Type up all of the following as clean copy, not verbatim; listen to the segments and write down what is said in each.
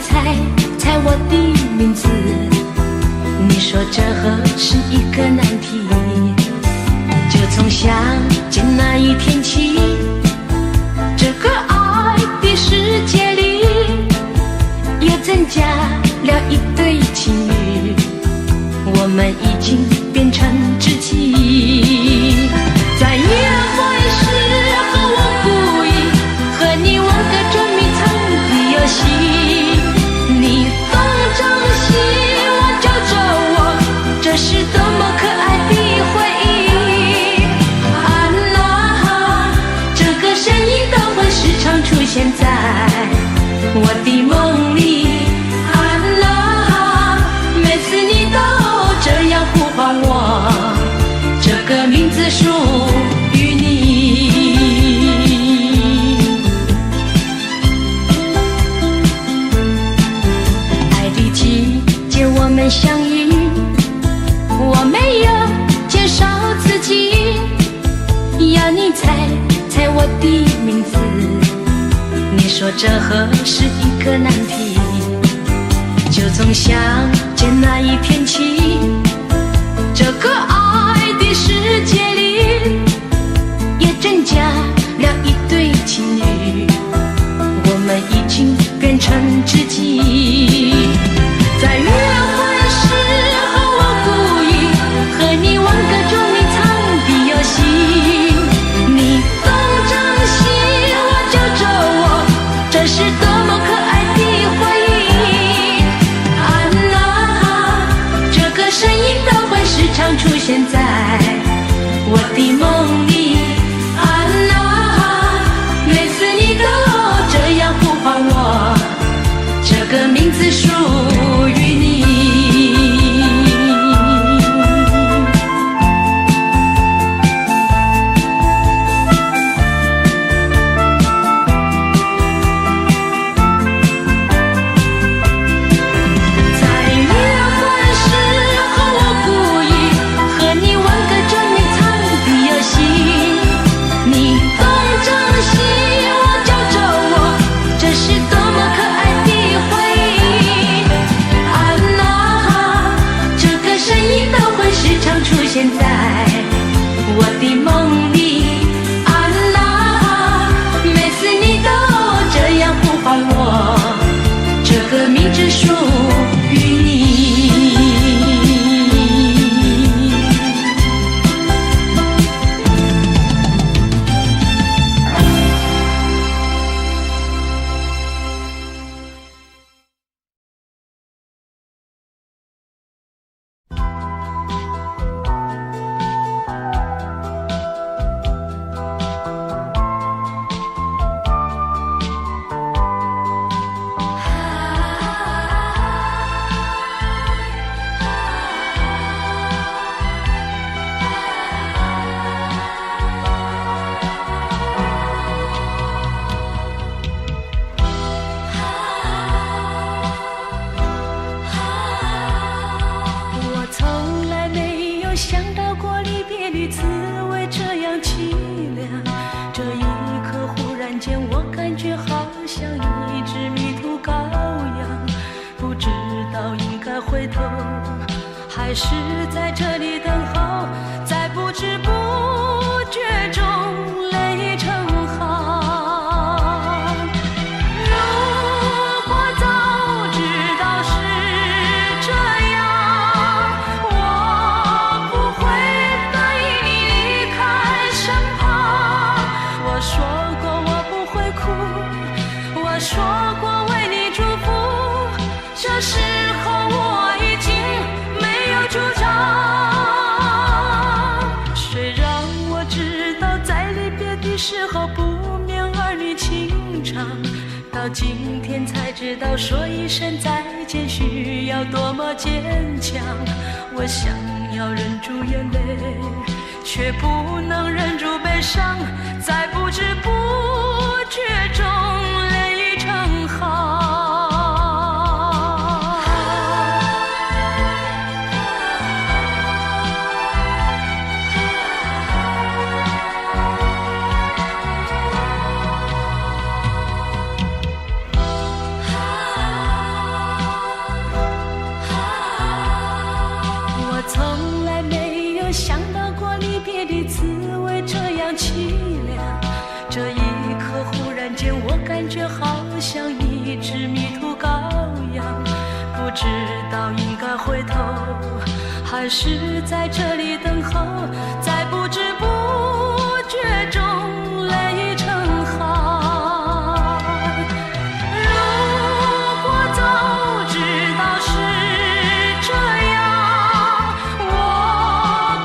猜猜我的名字，你说这何是一个难题。就从相见那一天起，这个爱的世界里又增加了一对情侣，我们已经变成知己。在约会时候我故意和你玩个捉迷藏的游戏，你东张西望揪着我，这是多么可爱的回忆。啊啦，这个声音都会时常出现在我的梦里。啊啦，每次你都这样呼唤我，这个名字属于你。爱的季节我们相遇，我没有介绍自己，要你猜猜我的名字，你说这何是一个难题。就从相见那一天起，这个爱的世界里也增加了一对情侣，我们已经变成知己。在约会时候我故意和你玩个捉迷藏的游戏，你东张西望揪着我，这是多么可爱的回忆。啊啦，这个声音都会时常出现在我的梦里。啊啦，每次你都这样呼唤我，这个名字属于你。在约会时候我故意和你玩个捉迷藏的游戏，你东张西望揪着我，这是多么可爱的回忆。啊啦，这个声音都会时常出现在我的梦里。啊啦，每次你都这样呼唤我，这个名字属于你。我从来没有想到过离别的滋味这样凄凉，这一刻忽然间我感觉好像一只迷途羔羊，不知道应该回头还是在这里等候，在不知不觉中泪成行。如果早知道是这样，我不会带你离开身旁。我说过我不会哭，我说过为你祝福，这时候我已经没有主张。虽然我知道在离别的时候不免儿女情长，到今天才知道说一声再见需要多么坚强。我想要忍住眼泪，却不能忍住悲伤，在不知不觉中泪成行。是迷途羔羊，不知道应该回头，还是在这里等候，在不知不觉中泪成海。如果早知道是这样，我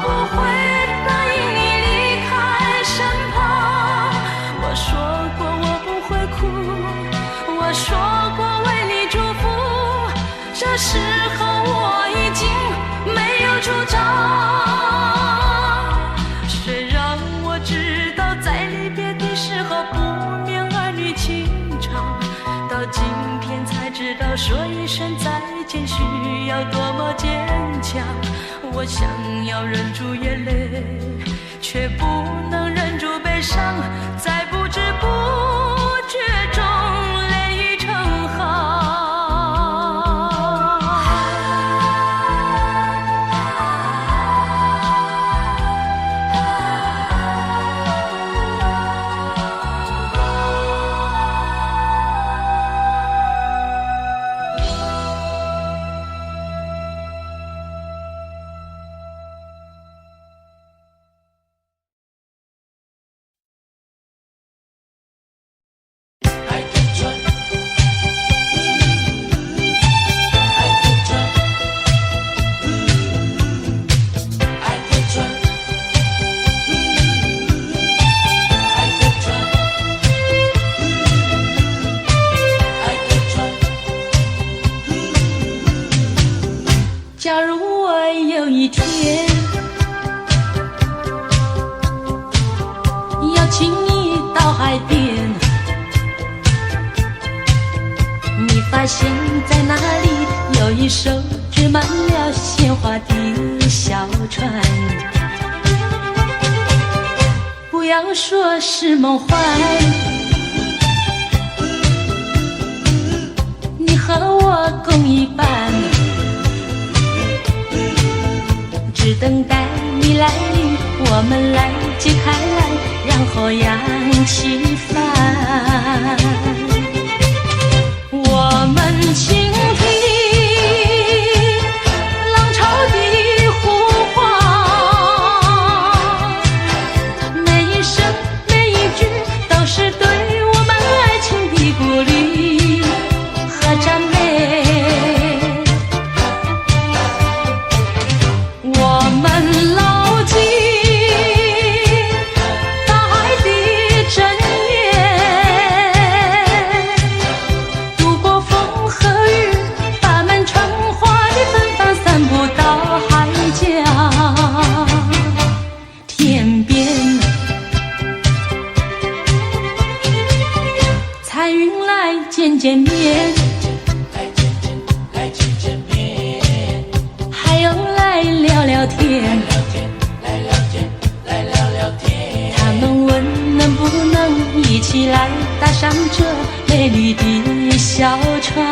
不会答应你离开身旁。我说过我不会哭，我说过为你祝福，这时候我已经没有主张。谁让我知道在离别的时候不免儿女情长，到今天才知道说一声再见需要多么坚强。我想要忍住眼泪，却不能忍住悲伤，在不知不觉中泪成海。假如我有一天邀请你到海边，你发现在那里有一艘织满了鲜花的小船，不要说是梦幻，你和我共一半，只等待你来临，我们来解开来，然后扬起帆。我们倾听浪潮的呼唤，每一声每一句都是对我们爱情的鼓励和赞美。我们牢记大海的箴言，度过风和雨，把满船花的芬芳散布到海角天边。彩云来见见面，还有来聊聊天，他们问能不能一起来搭上这美丽的小船。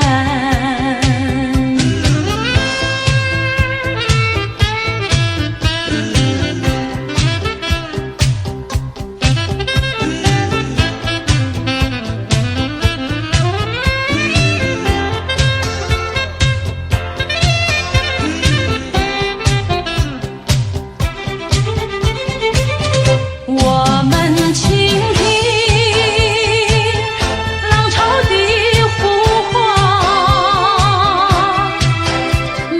我们倾听浪潮的呼唤，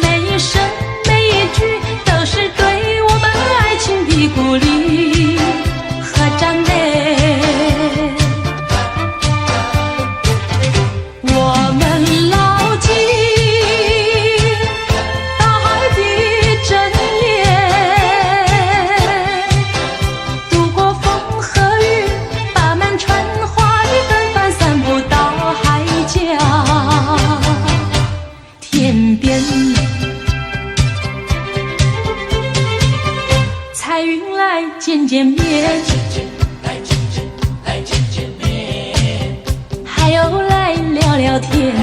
每一声每一句都是对我们爱情的鼓励和赞美。我们牢记大海的箴言，度过风和雨，把满船花的芬芳散布到海角天边。彩云来见见面，还有来聊聊天，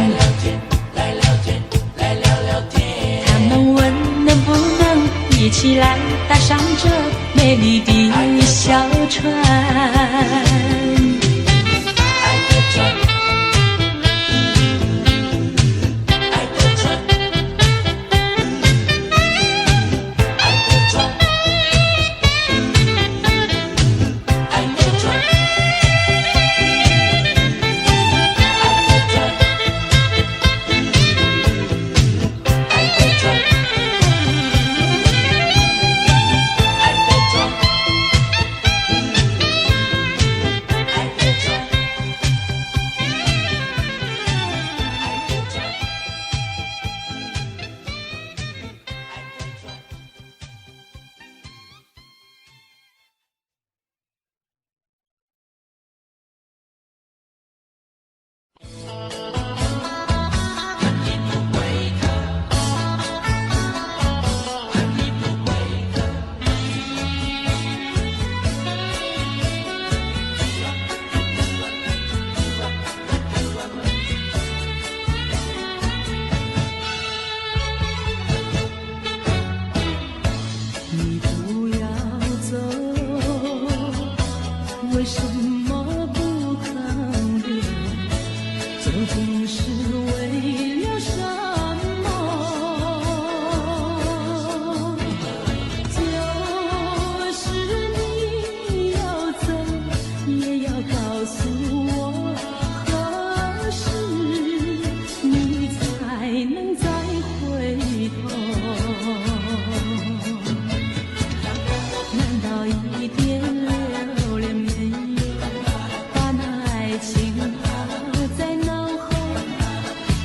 他们问能不能一起来搭上这美丽的小船。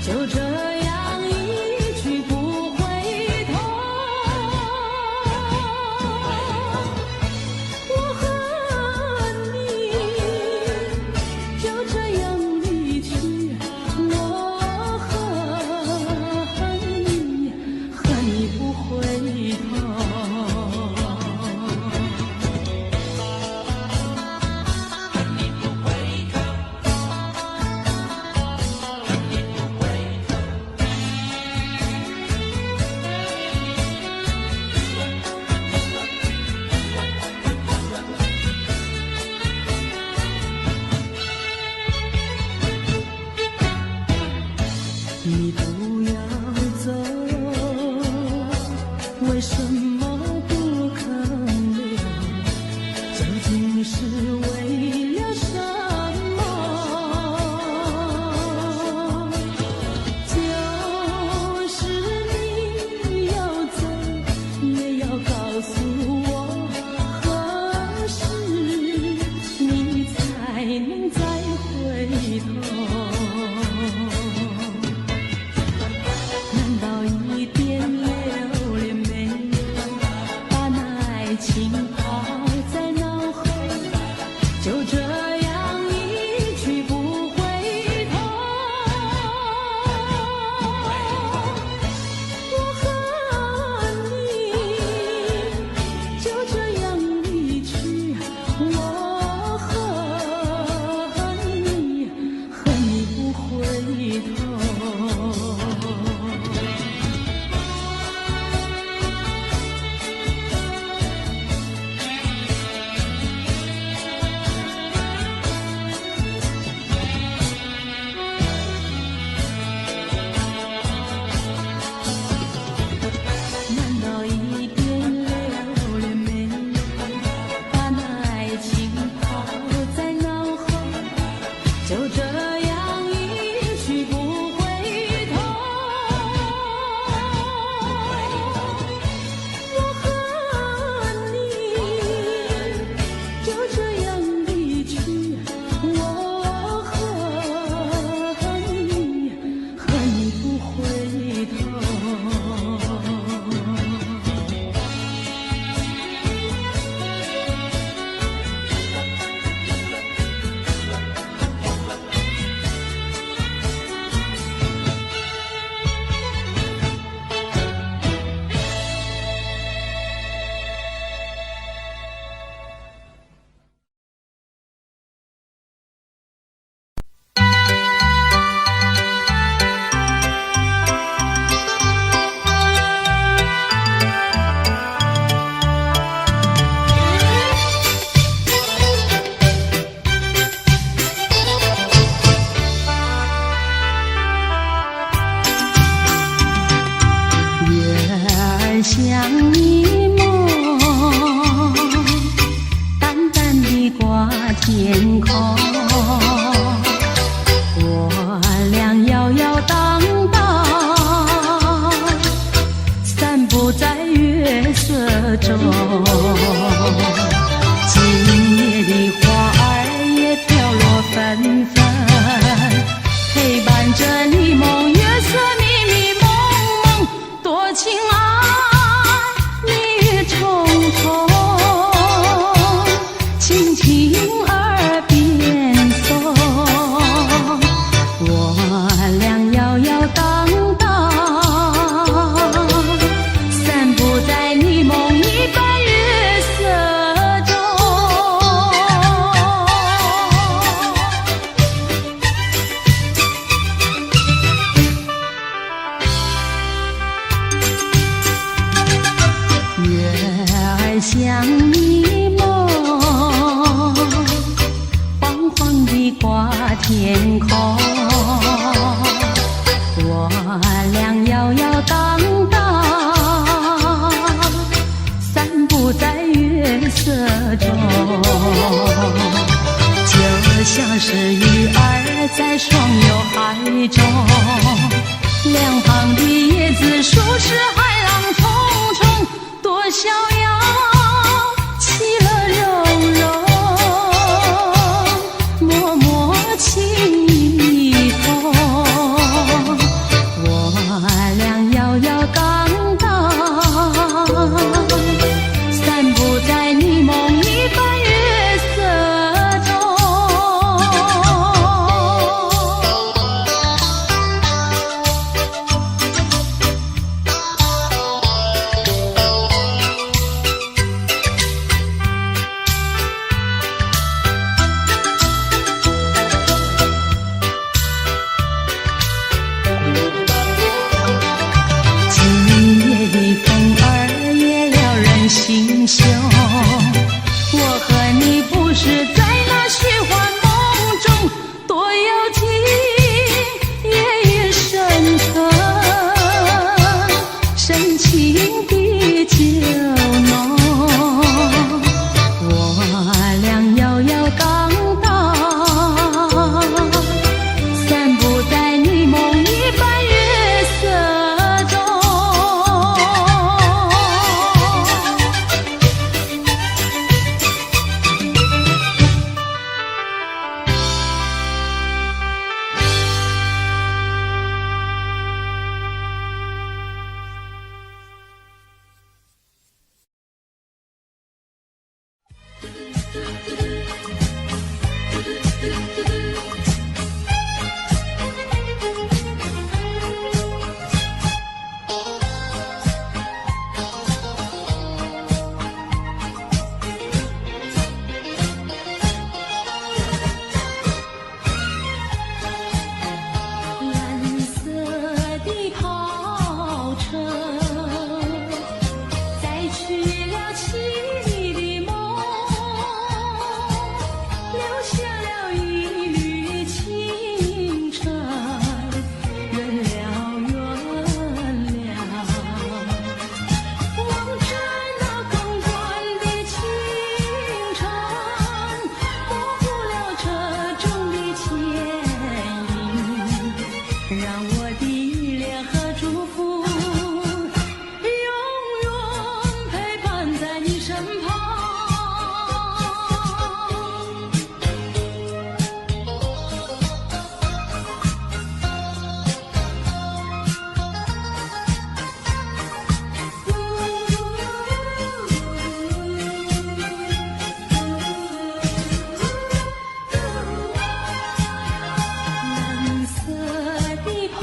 就这样一去不回头。我和你就这样离去，我和你不回头。你不要走，为什么不肯留？究竟是为了什么？就是你要走，也要告诉我，何时你才能再回头？一点留恋没有，把那爱情抛在脑后，就这样一去不回头。我和你就这样离去，我和你不回头。像一梦，淡淡地挂天空。我俩摇摇荡荡，散步在月色中。今夜的花儿也飘落纷纷，陪伴着你梦，月色迷迷蒙蒙，多情爱。轻轻耳边送，我俩摇摇荡荡，散步在你梦一般月色中。月儿像你梦，晃晃地挂天空。我俩摇摇荡荡，散步在月色中，就像是鱼儿在双游海中，两旁的叶子树是海浪冲冲，多逍遥，其乐融融，默默情意同。今夜的风儿也撩人心胸，我和你不是在那虚幻梦中，多有情夜深沉，深情的酒浓，我俩摇摇钢刀，散步在你梦一般月色中。蓝色的跑车载去了情你的梦，留下了一缕青春，远了远了，望着那更短的青春，模糊了这种的牵引，让我的依恋和祝福永远陪伴在你身旁。蓝色的跑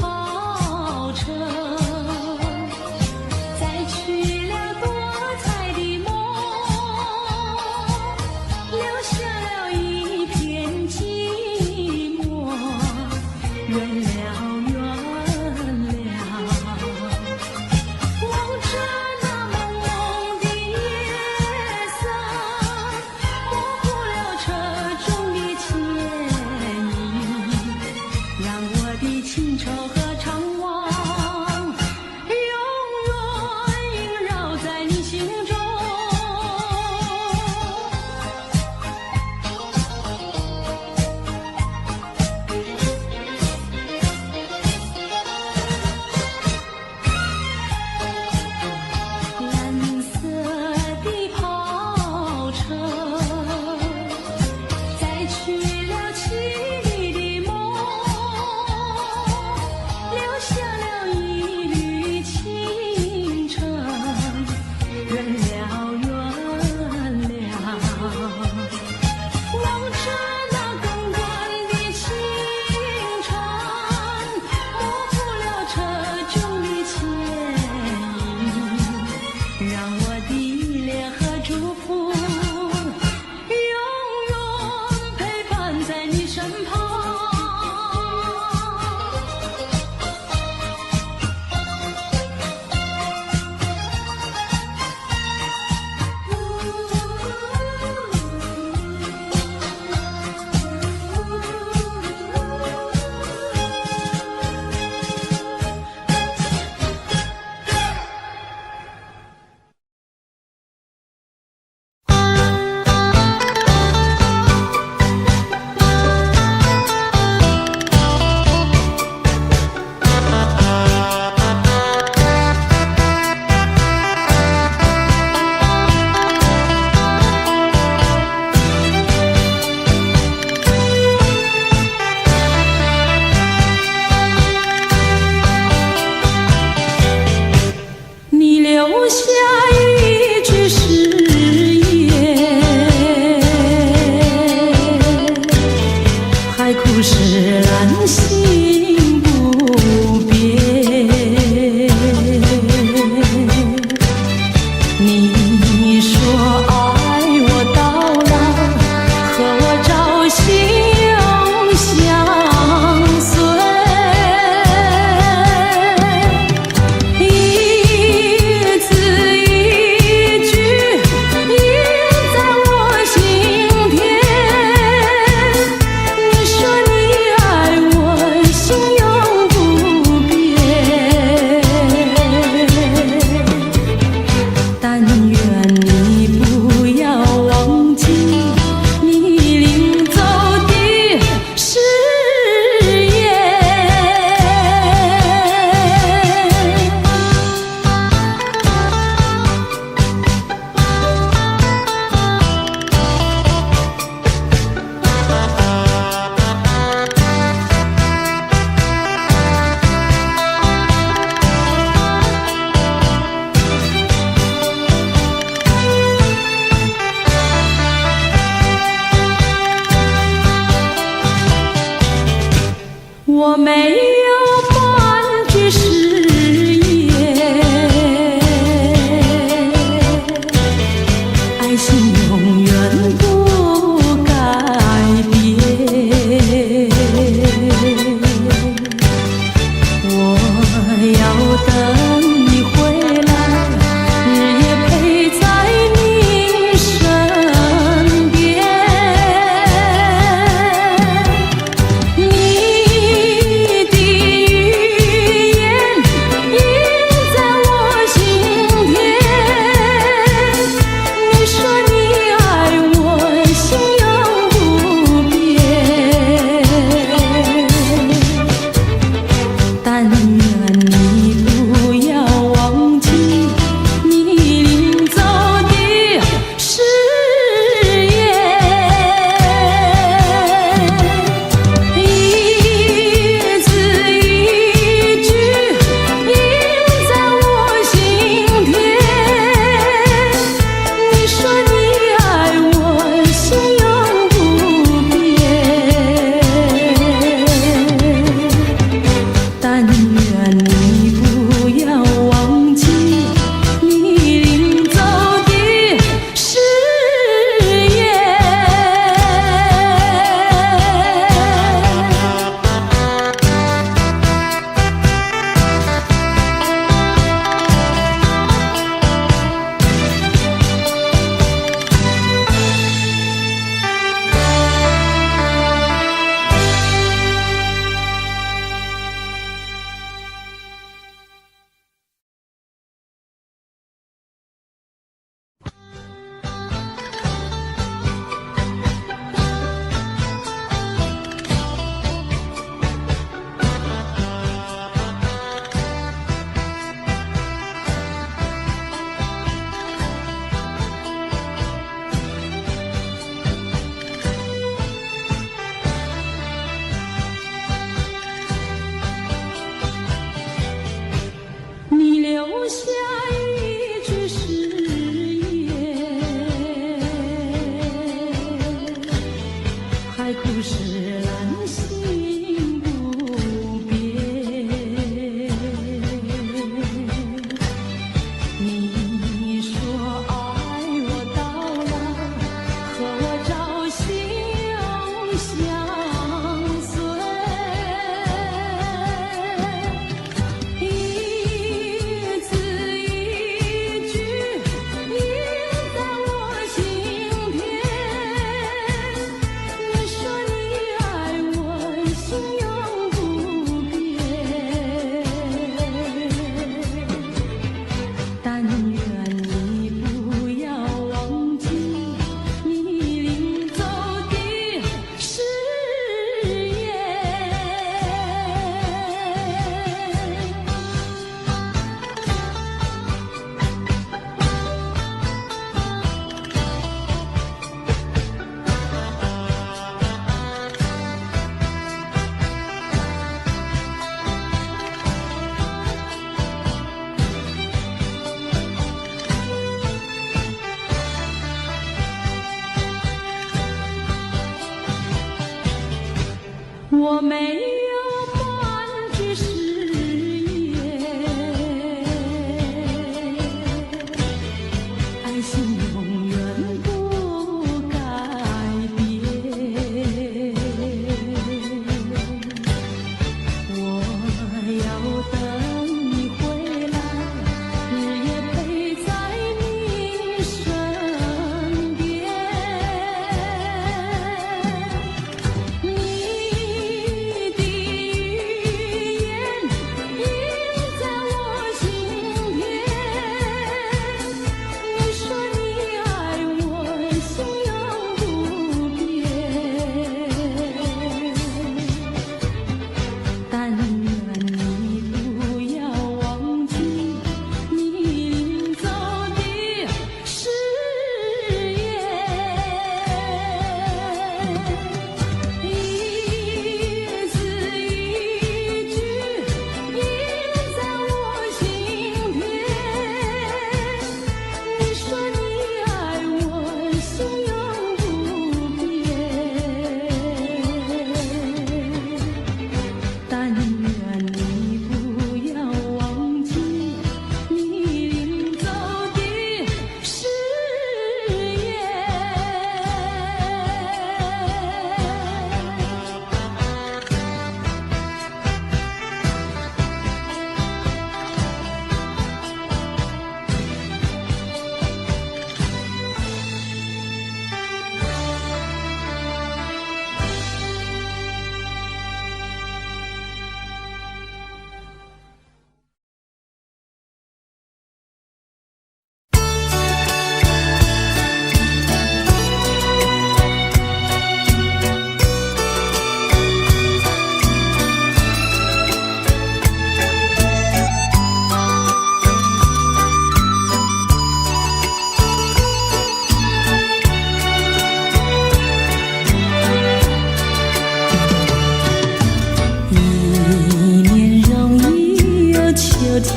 天，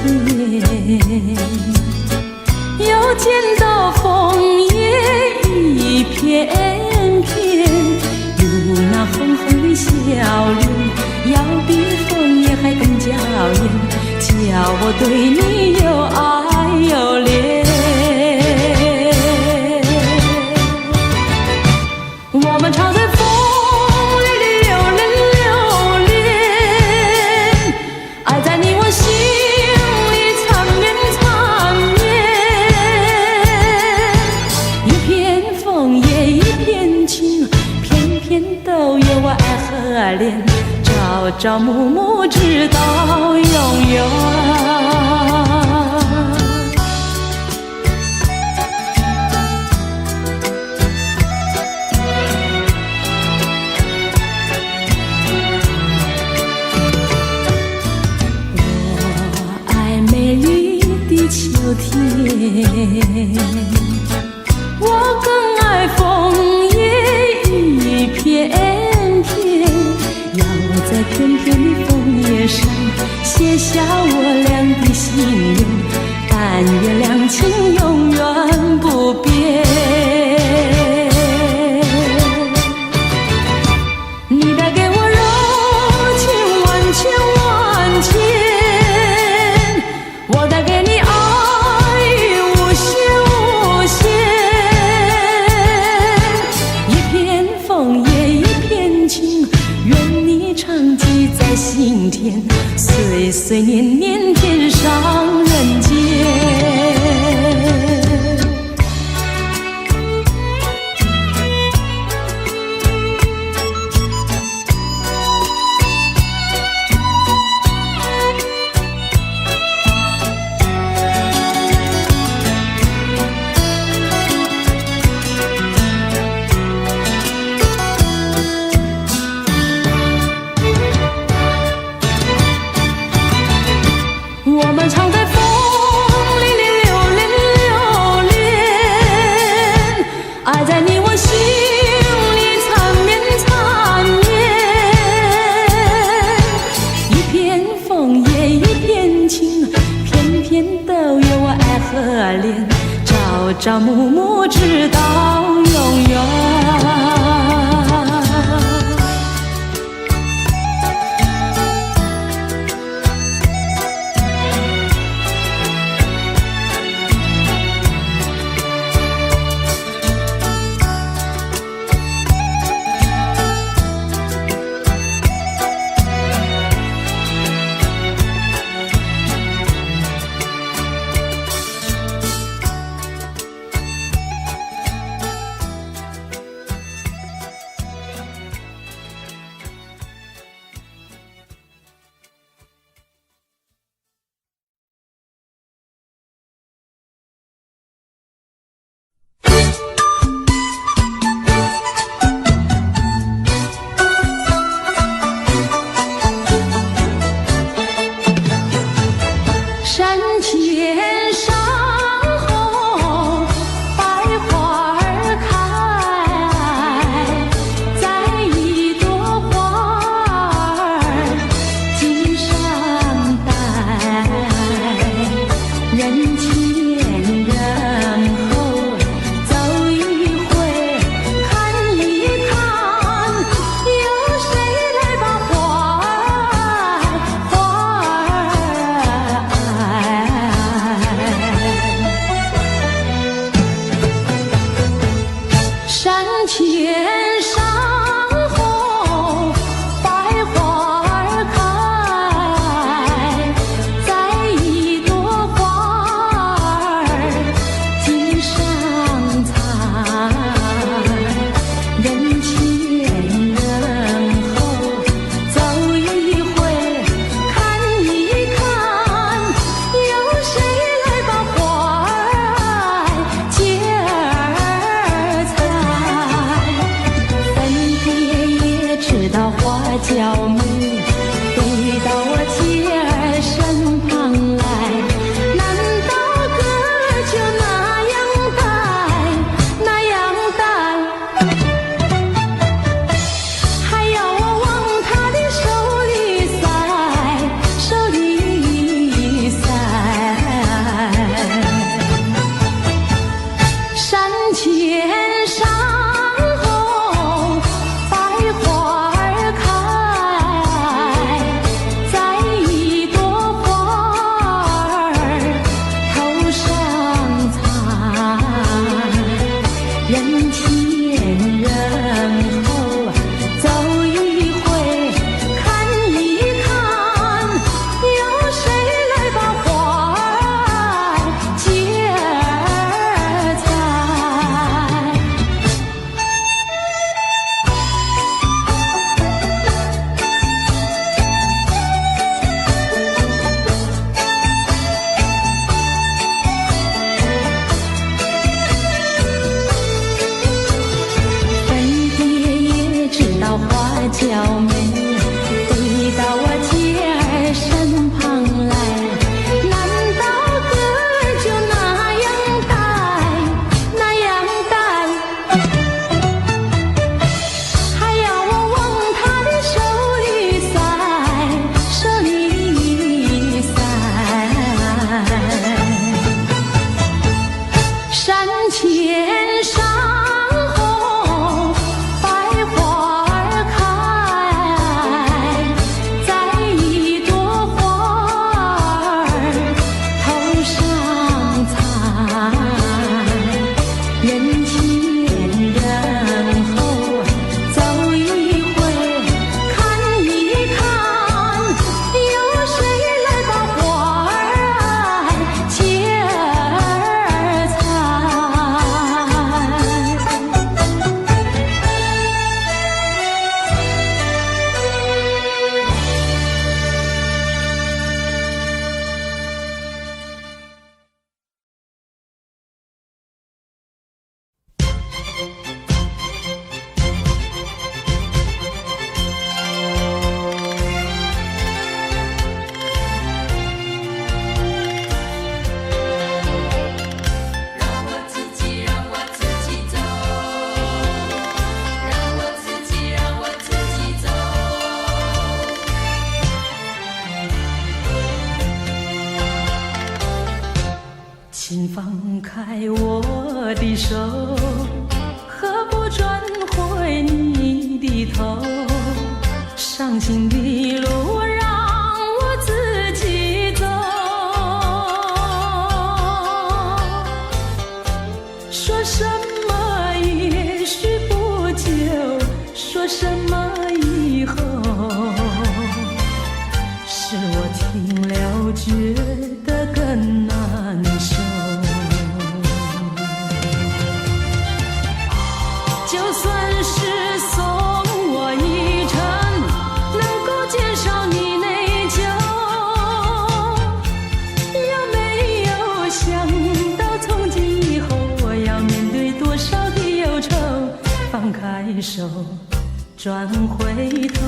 又见到枫叶一片片，有那红红的笑脸，要比枫叶还更娇艳，叫我对你又爱又恋。我们常在风里流连流连，爱在你我心里缠绵缠绵。一片枫叶一片情，片片都有我爱和恋，朝朝暮暮直到永远。秋天，我更爱枫叶一片片，要在片片的枫叶上写下我俩的心愿，但愿两情永远不变。你带给我柔情万千万千，我带给你心田，岁岁年年天上人间。我们常在风里流连流连，爱在你我心里缠绵缠绵。一片枫叶一片情，片片都有我爱和恋，朝朝暮暮直到永远。请放开我的手，何不转回你的头？伤心的路让我自己走。说什么也许不久，说什么以后，是我听了觉得更难受。就算是送我一程，能够减少你内疚，有没有想到从今以后我要面对多少的忧愁？放开手，转回头，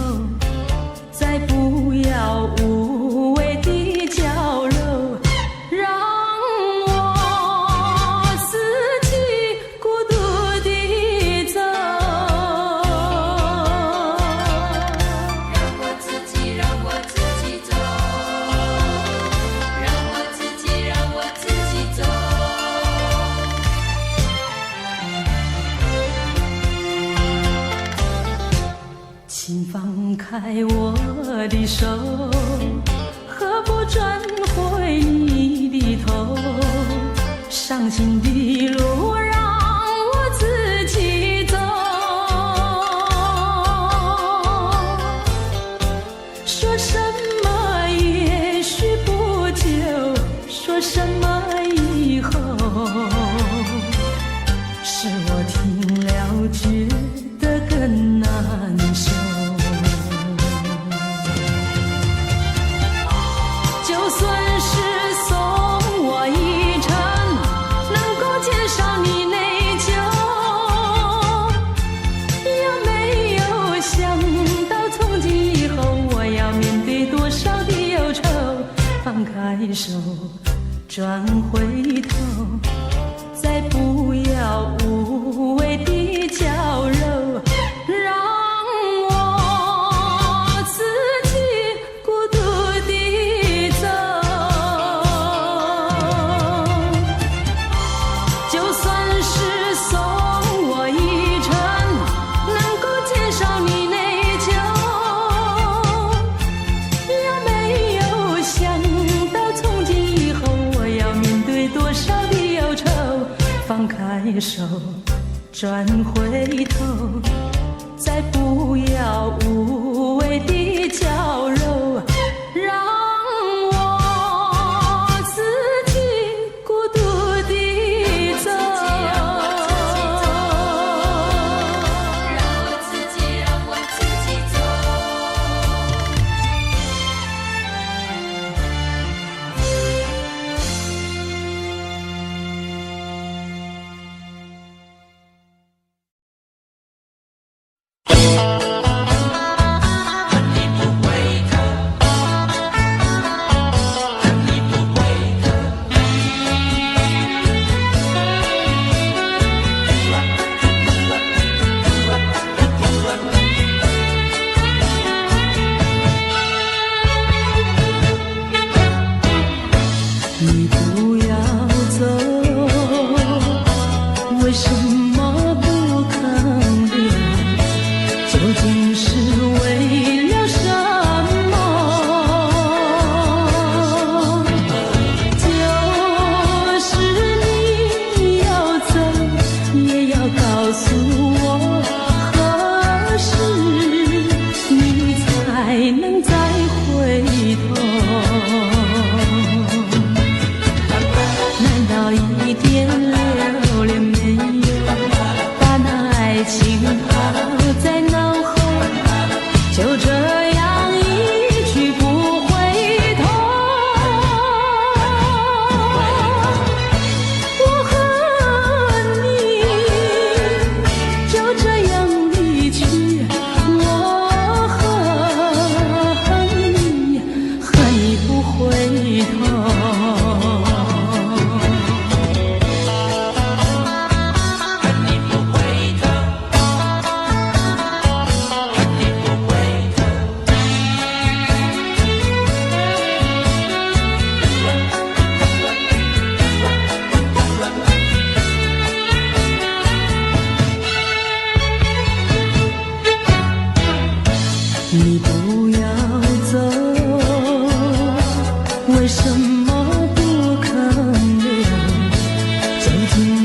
再不要无谓的交流，让我自己孤独地走。让我自己走，让我自己走。请放开我的手，何不转回你的头？伤心的路让我自己走。说什么也许不久，说什么以后，是我听了觉得更难受。就算是送我一程，能够减少你内疚，有没有想到从今以后我要面对多少的忧愁？放开手，转回头，再不要无谓的交流，让我自己孤独地走。就算是送我一程，能够减少你内疚，有没有想到从今以后我要面对多少的忧愁？放开手，转回头，再不要无谓的交流，让我自己孤独地走。让我自己走。你不会看。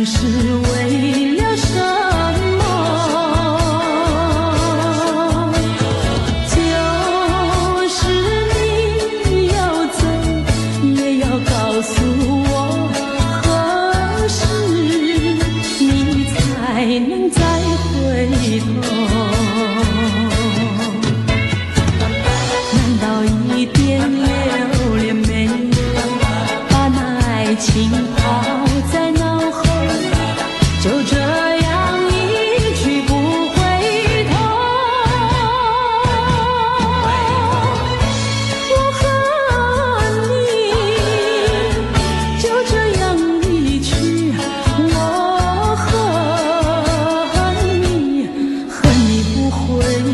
是为了什么？就是你要走，也要告诉我，何时你才能再回头？难道一点留恋没有，把那爱情抛在脑后，就这样一去不回头？我和你就这样离去，我和你不回头。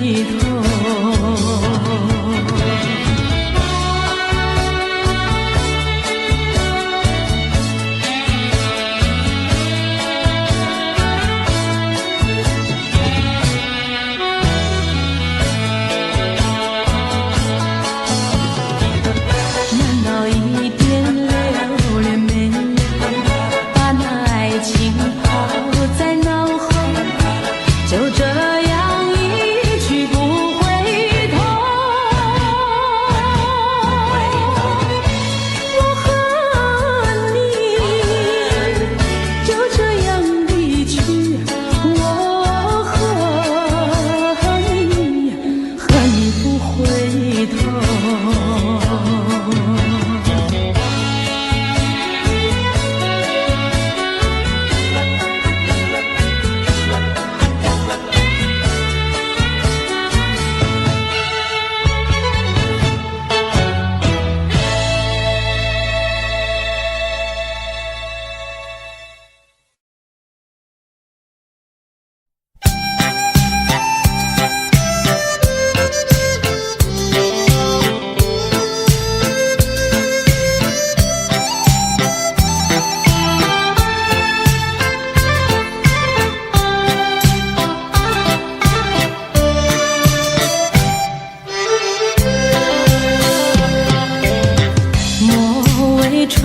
春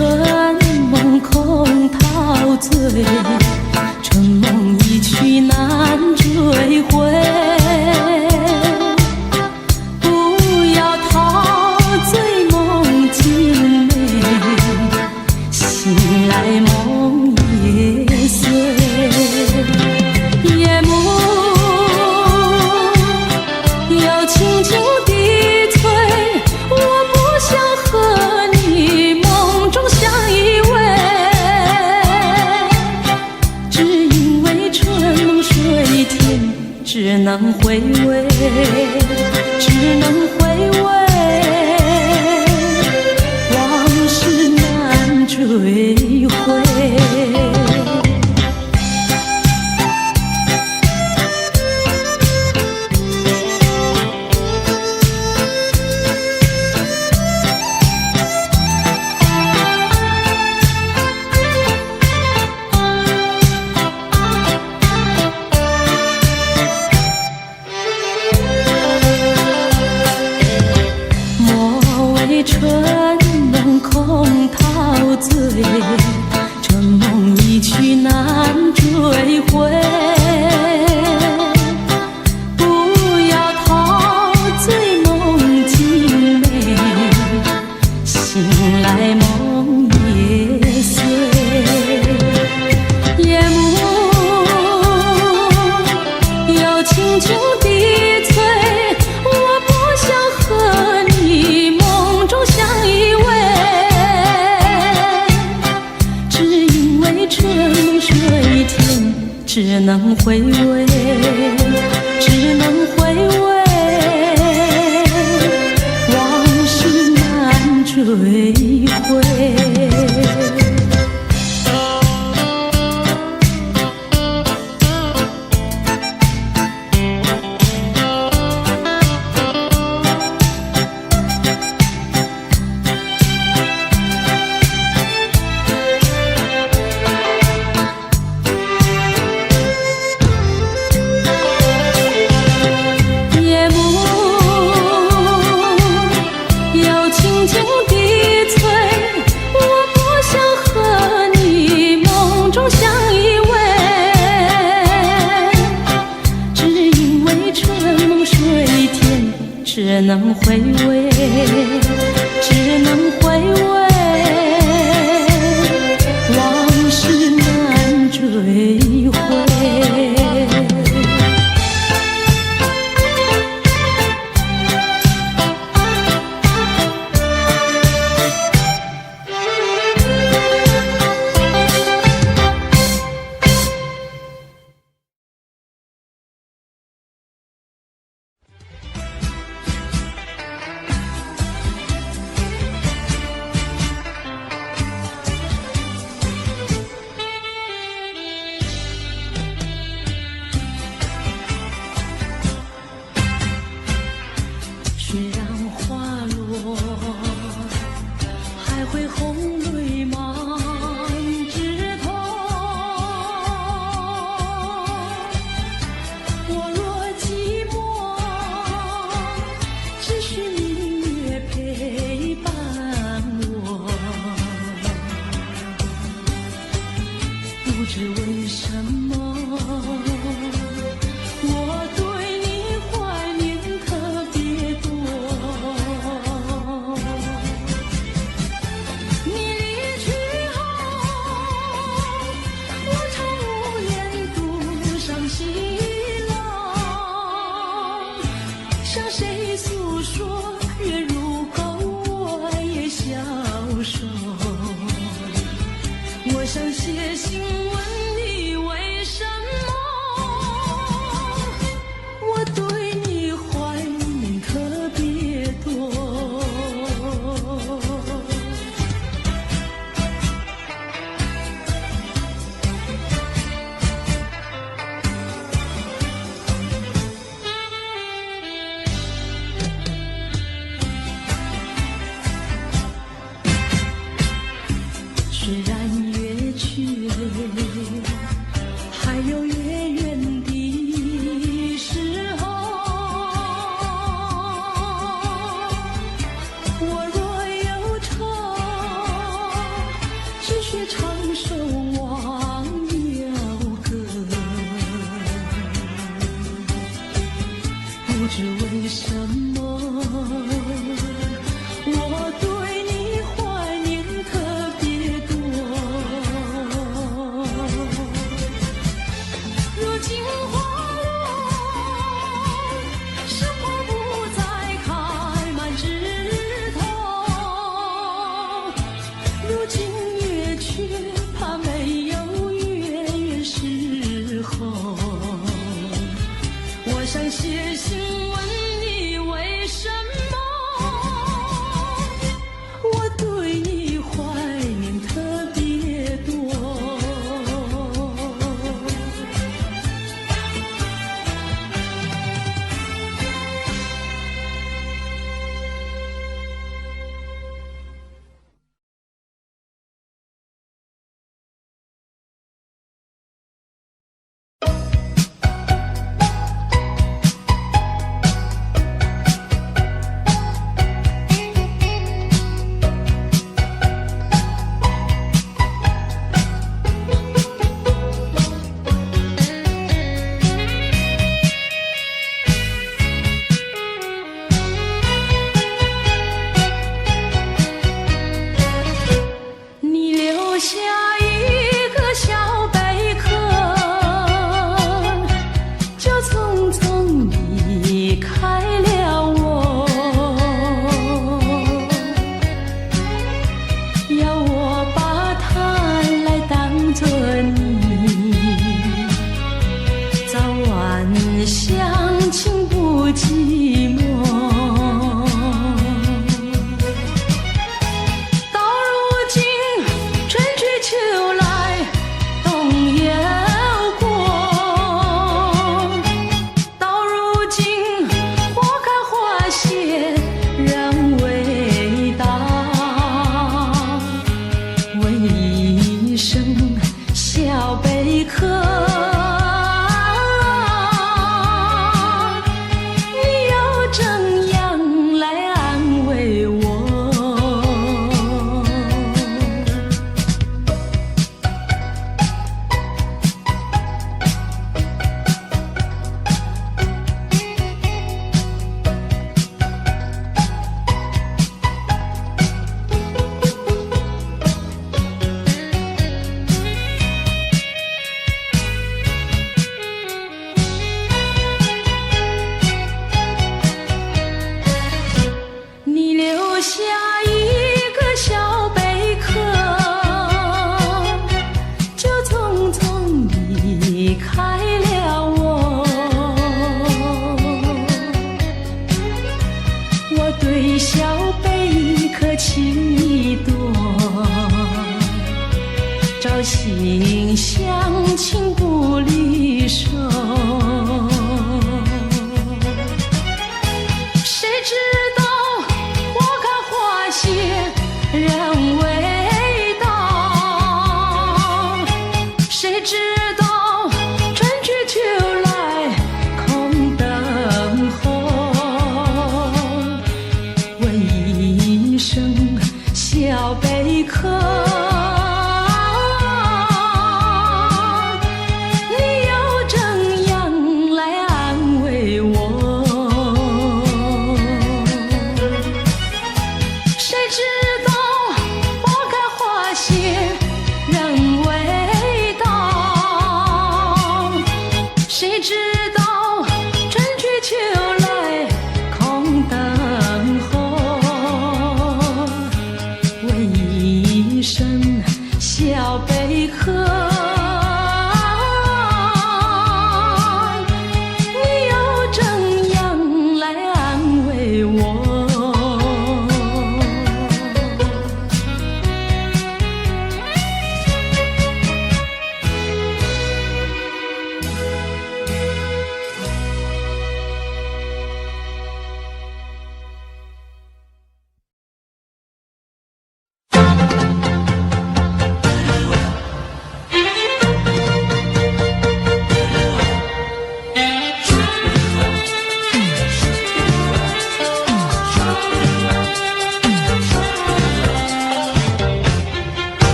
梦空陶醉，春梦一去难追回。不要陶醉梦境美，醒来梦也碎。夜幕又轻轻低垂，我不想和你梦中相依偎，只因为春梦水天，只能回味，只能回味，往事难追回。春梦空陶醉，春梦一去难追回。不要陶醉梦境美，醒来梦也碎。夜幕又轻轻低垂，我不想和你梦中相依偎，只因为春梦水天，只能回味，只能回味，往事难追回。又轻轻低垂，我不想泪满枝头。我若寂寞，只需明月陪伴我。不知为什么，我对你怀念特别多。你离去后，我常无言独上西楼，向谁诉说？月如钩，我也消瘦。我想写信问你为什么，我对你怀念特别多。虽然月缺，还有月圆的时候。我若忧愁，只需唱首忘忧歌。不知为什么，我对你怀念特别多。如今花落，生活不再开满枝头。如今月缺，怕没有月圆时候。我想写信问你为什么，我对你怀念特别多。你留下一个小贝壳，就匆匆离开了我。要我把它来当作你，早晚相亲不寂寞。到如今春去秋来，冬又过。到如今花开花谢人未到，问一声小贝壳，你又怎样来安慰我？你留下一个小贝壳，就匆匆离开了我。我对小贝壳情意多，朝夕相亲不离手。谁知道花开花谢人未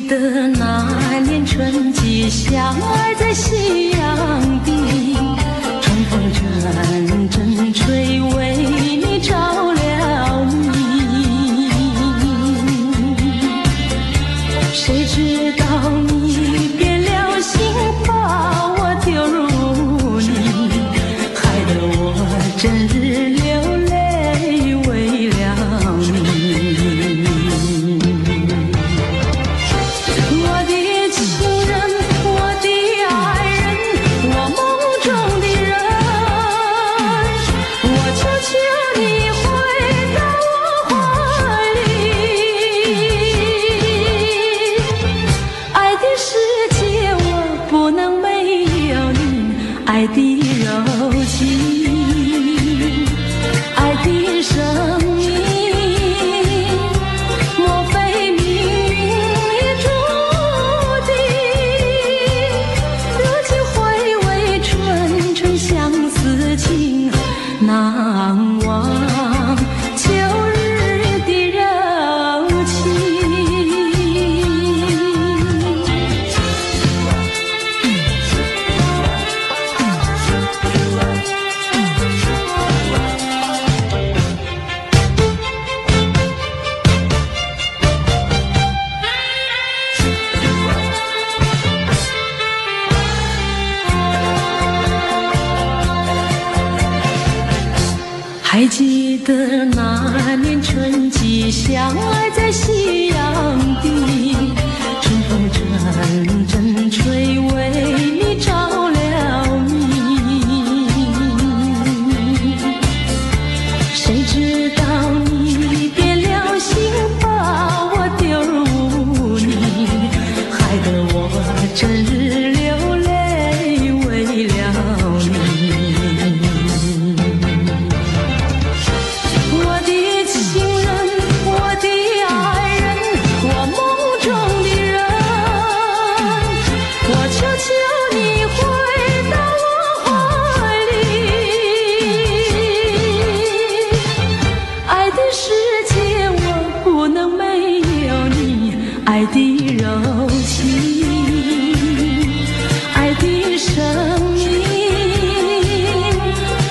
记得那年春季，相爱在夕阳底，春风阵阵吹，为你着了迷。谁知道你变了心，把我丢入泥，害得我整日流泪为了你。我的情人，我的爱人，我梦中的人，我求求你回到我怀里。爱的世界我不能没有你，爱的柔情，爱的生命，莫非命运注定？如今回味纯纯相思情，难忘旧日的柔情。还记得那年春季，相爱在夕阳底，春风阵阵吹，为你着了迷。谁知道你变了心，把我丢入泥，害得我整日流泪为了你。我的情人，我的爱人，我梦中的人，我求求你回到我怀里。爱的世界我不能没有你，爱的柔情，爱的生命，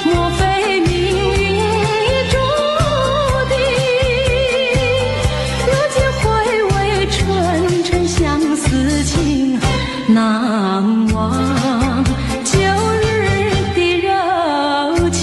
莫非命运注定？如今回味纯纯相思情，难忘旧日的柔情。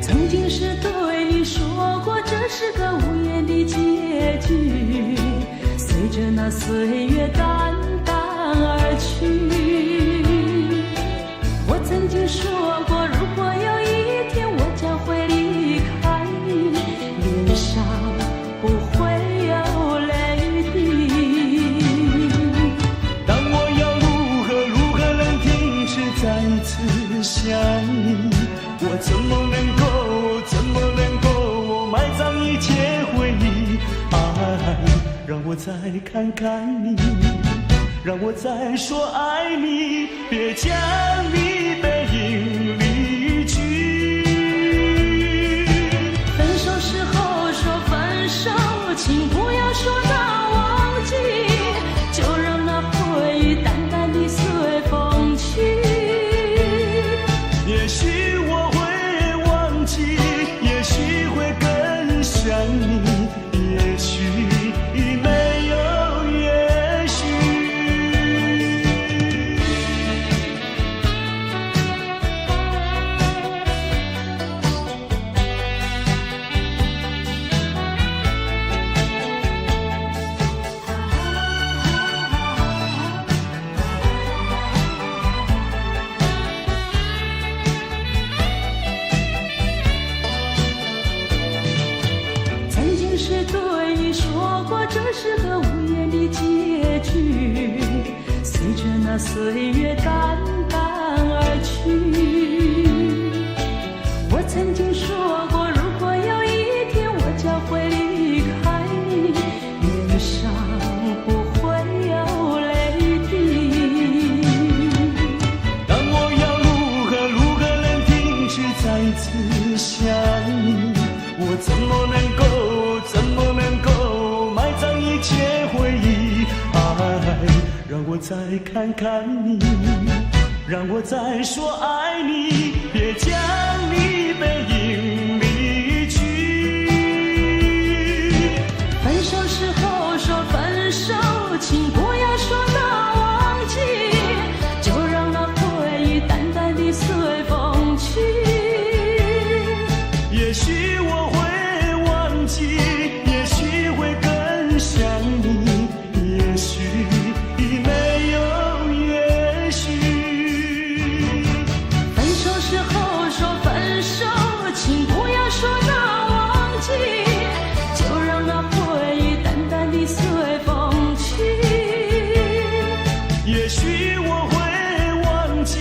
曾经是对你说过，这是个无言的结局，随着那岁月淡淡而去。我曾经说过，如果有一天我将会离开你，脸上不会有泪滴。但我要如何能停止再次想你？我怎么能够埋葬一切回忆？爱，让我再看看你，让我再说爱你，别将你背影离去。分手时候说分手，请不要说那忘记，就让那回忆淡淡地随风去。也许我会忘记，也许会更想你，也许没有也许。是个无言的结局，随着那岁月淡淡而去。我曾经说过，如果有一天我将会离开你，脸上不会有泪滴。但我要如何能停止再次想你？我怎么能够埋葬一切回忆？爱，让我再看看你，让我再说爱你，别将你背影离去。分手时候说分手，请不要说那忘记，就让那回忆淡淡地随风去。也许我会忘记，也许会更想你，也许没有也许。分手时候说分手，请不要说那忘记，就让那回忆淡淡地随风去。也许我会忘记，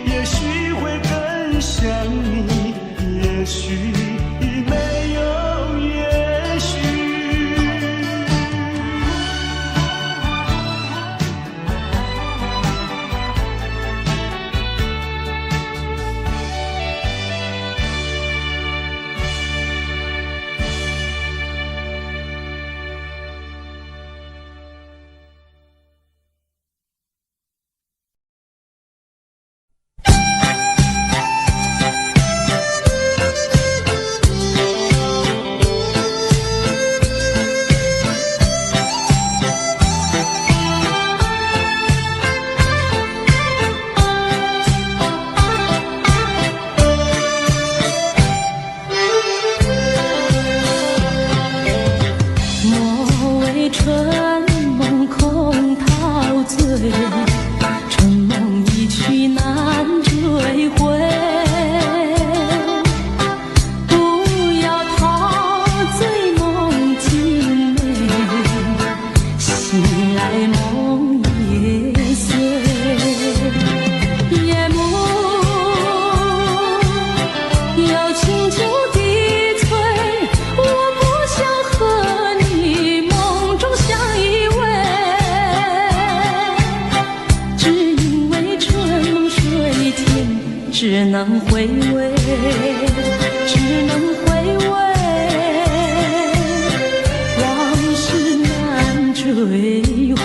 也许会更想你，也许没有也许。莫为春梦空陶醉，春梦一去难追回。不要陶醉梦境美，醒来梦也碎。夜幕又轻轻地催，我不想和你梦中相依偎，只因为春梦水天，只能回味，只能回味，往事难追回。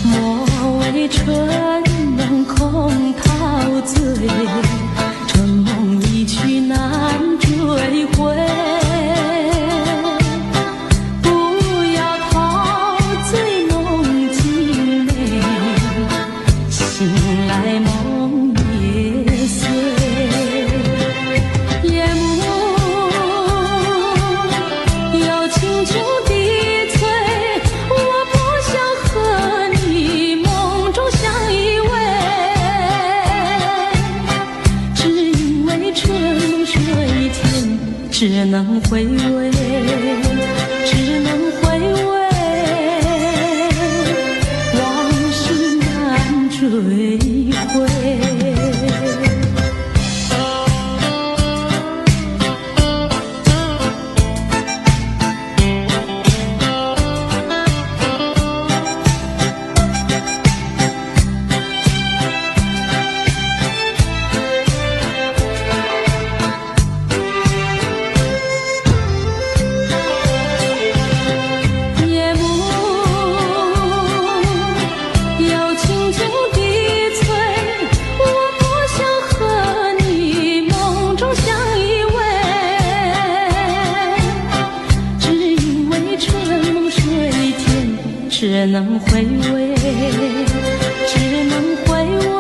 莫为春梦空陶醉，春梦一去难追回。不要陶醉梦境美，醒来梦也碎。夜幕又轻轻地催，我不想和你梦中相依偎，只因为春梦水天，只能回味，只能回味，往事难追回。夜幕又轻轻地催，我不想和你梦中相依偎，只因为春梦水天，只能回味，只能回味，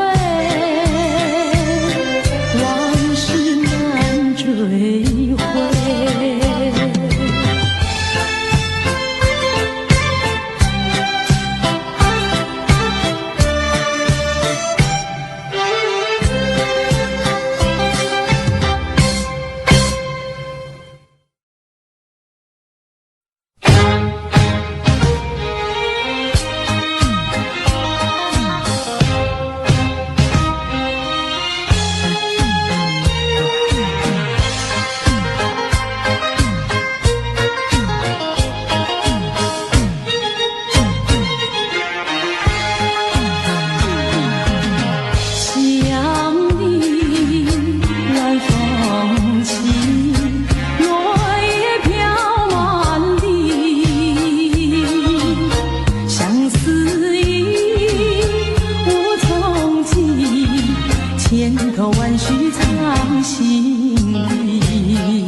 藏心底。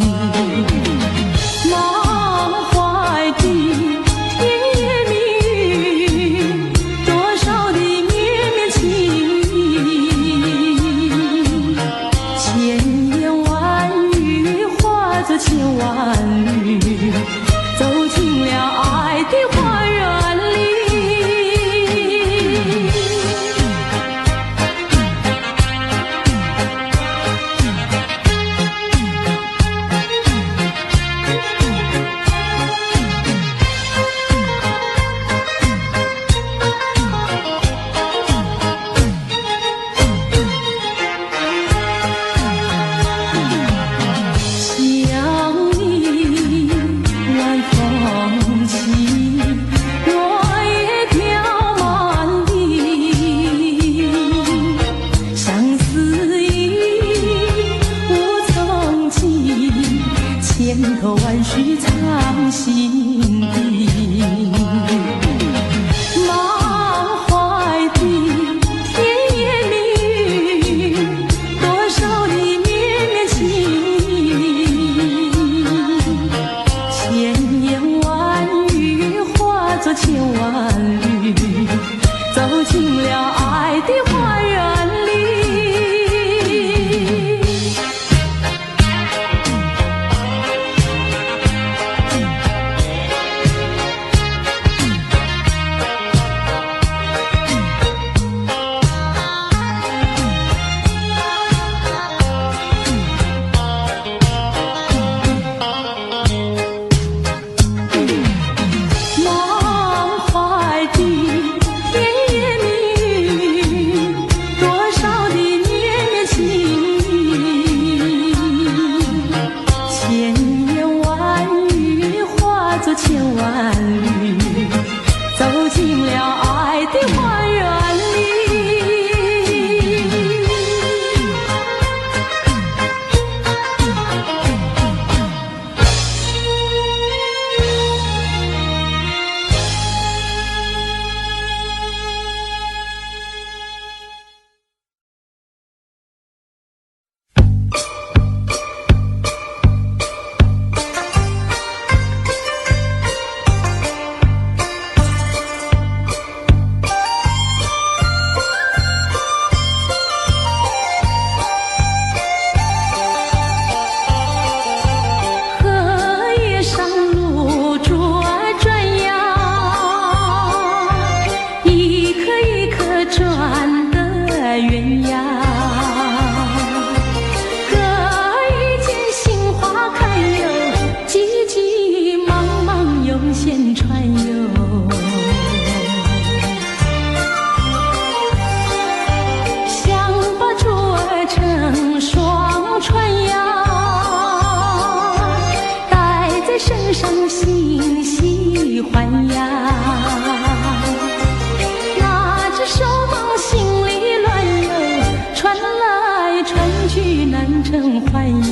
满怀的甜言蜜语，多少的绵绵情意，千言万语化作千万缕，走进了爱的花园里。想你晚风起，落叶飘满地，相思意无从寄，千头万绪藏心底。满怀的甜言蜜语，多少的绵绵情意，千言万语化作千万缕，走进了爱的花园里。满怀的甜言蜜语，多少的绵绵情意，千言万语化作千万缕，走进了爱的花园里。荷叶上露珠儿转呀，一颗一颗转的鸳鸯。隔一间杏花开哟，急急忙忙有线传哟。想把珠儿成双串呀，带在身上心喜欢呀，拿着手忙心里乱哟，传来传去难成还哟。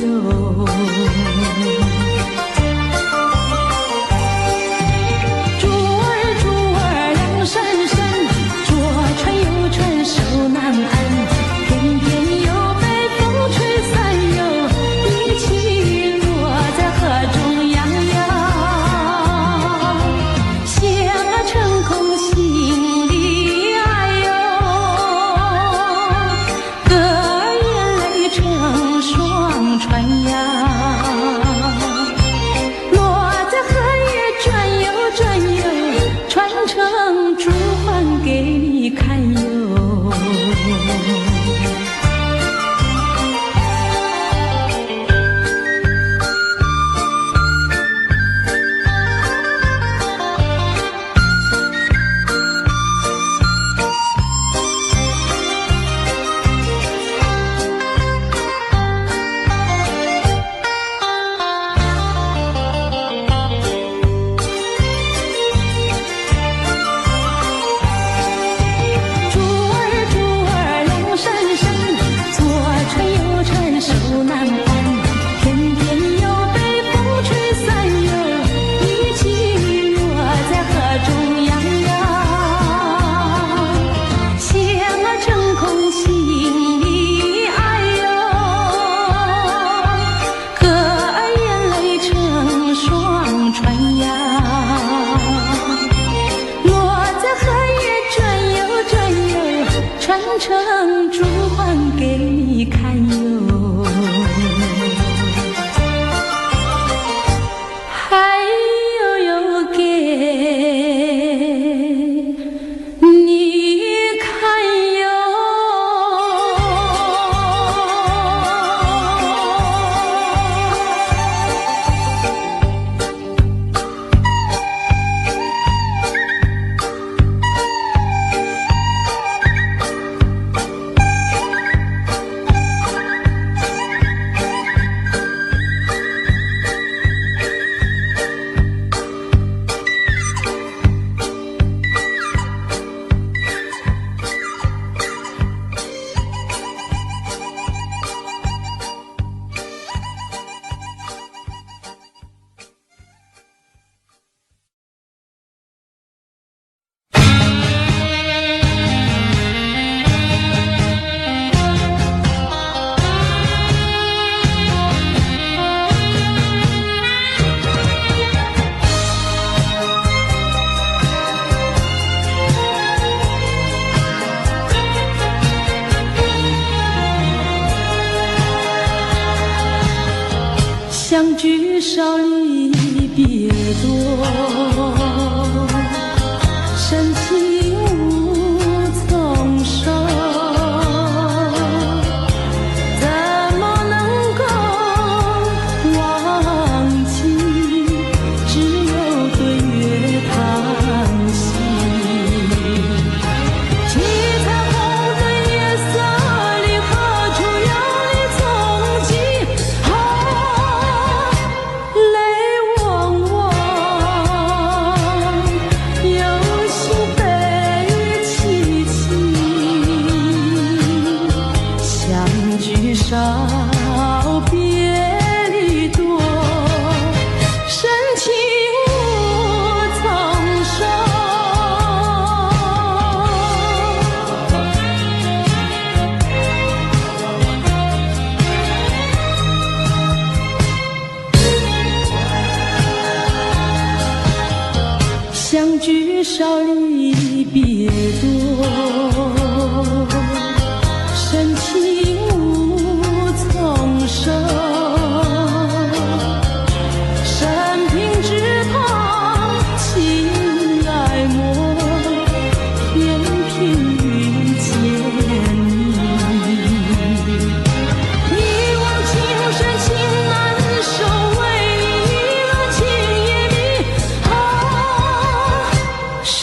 珠儿亮闪闪，左传右传手难安，偏偏又被风吹散哟，一起落在河中央呀。写成珠还给你看哟，还有给你看哟。相聚少离别多，深情无从说，怎么能够忘记？只有对月叹息。七彩虹的夜色里，何处有你踪迹？泪汪汪，有心悲戚戚，相聚少，别离多，深情无从说。相聚少离别多，深情无从说。生平只盼情爱莫，偏偏遇见你。一往情深情难收，为你一轮情也迷。水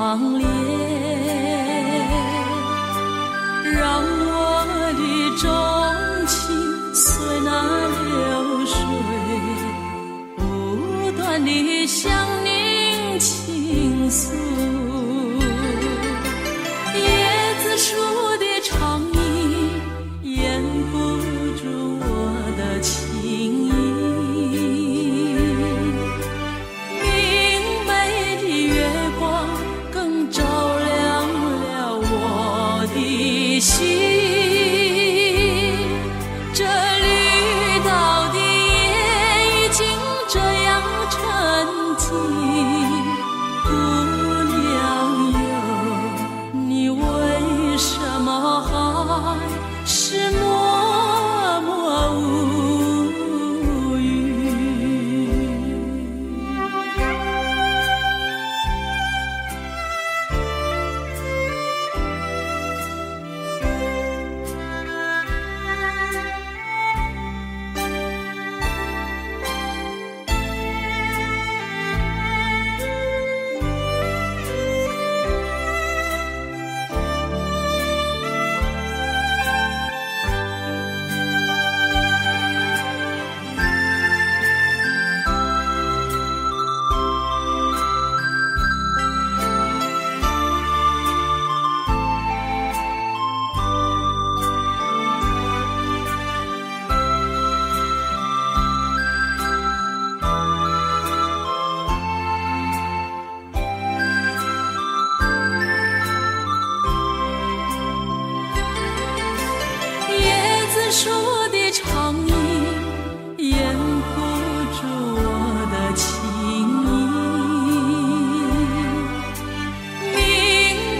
狂烈，让我的钟情随那流水不断地向您倾诉。叶子树的长影掩不住我的情意，明媚的月光更照亮了我的心。这绿岛的夜已经这样沉寂，姑娘哟，你为什么还是默默无语？树的长影掩不住我的情意，明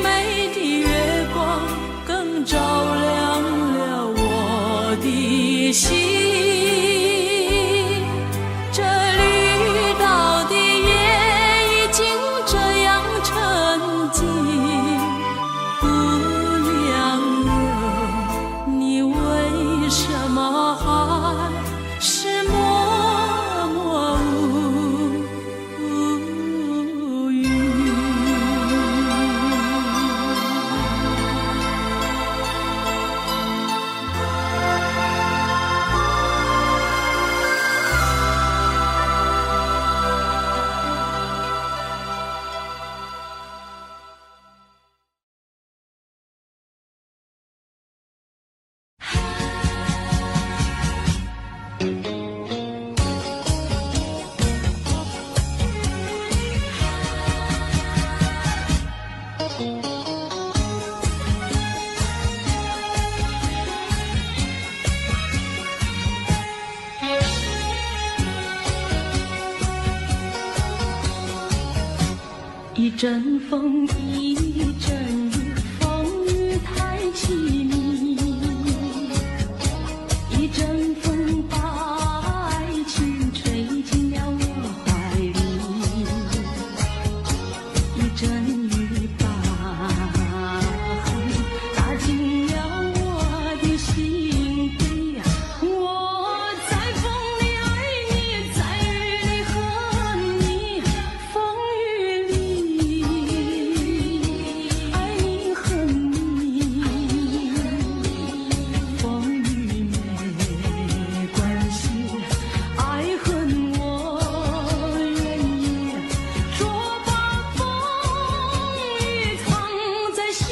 媚的月光更照亮了我的心。这绿岛的夜已经这样沉寂，姑娘哟，你为什么还是默默无语？一阵风，一阵雨，风雨太凄迷。一阵风把爱情吹进了我怀里，一阵雨把恨打进了我的心底。我在风里爱你，在雨里恨你，风雨里爱你恨你，风雨没关系，爱恨我愿意，说把风雨藏在心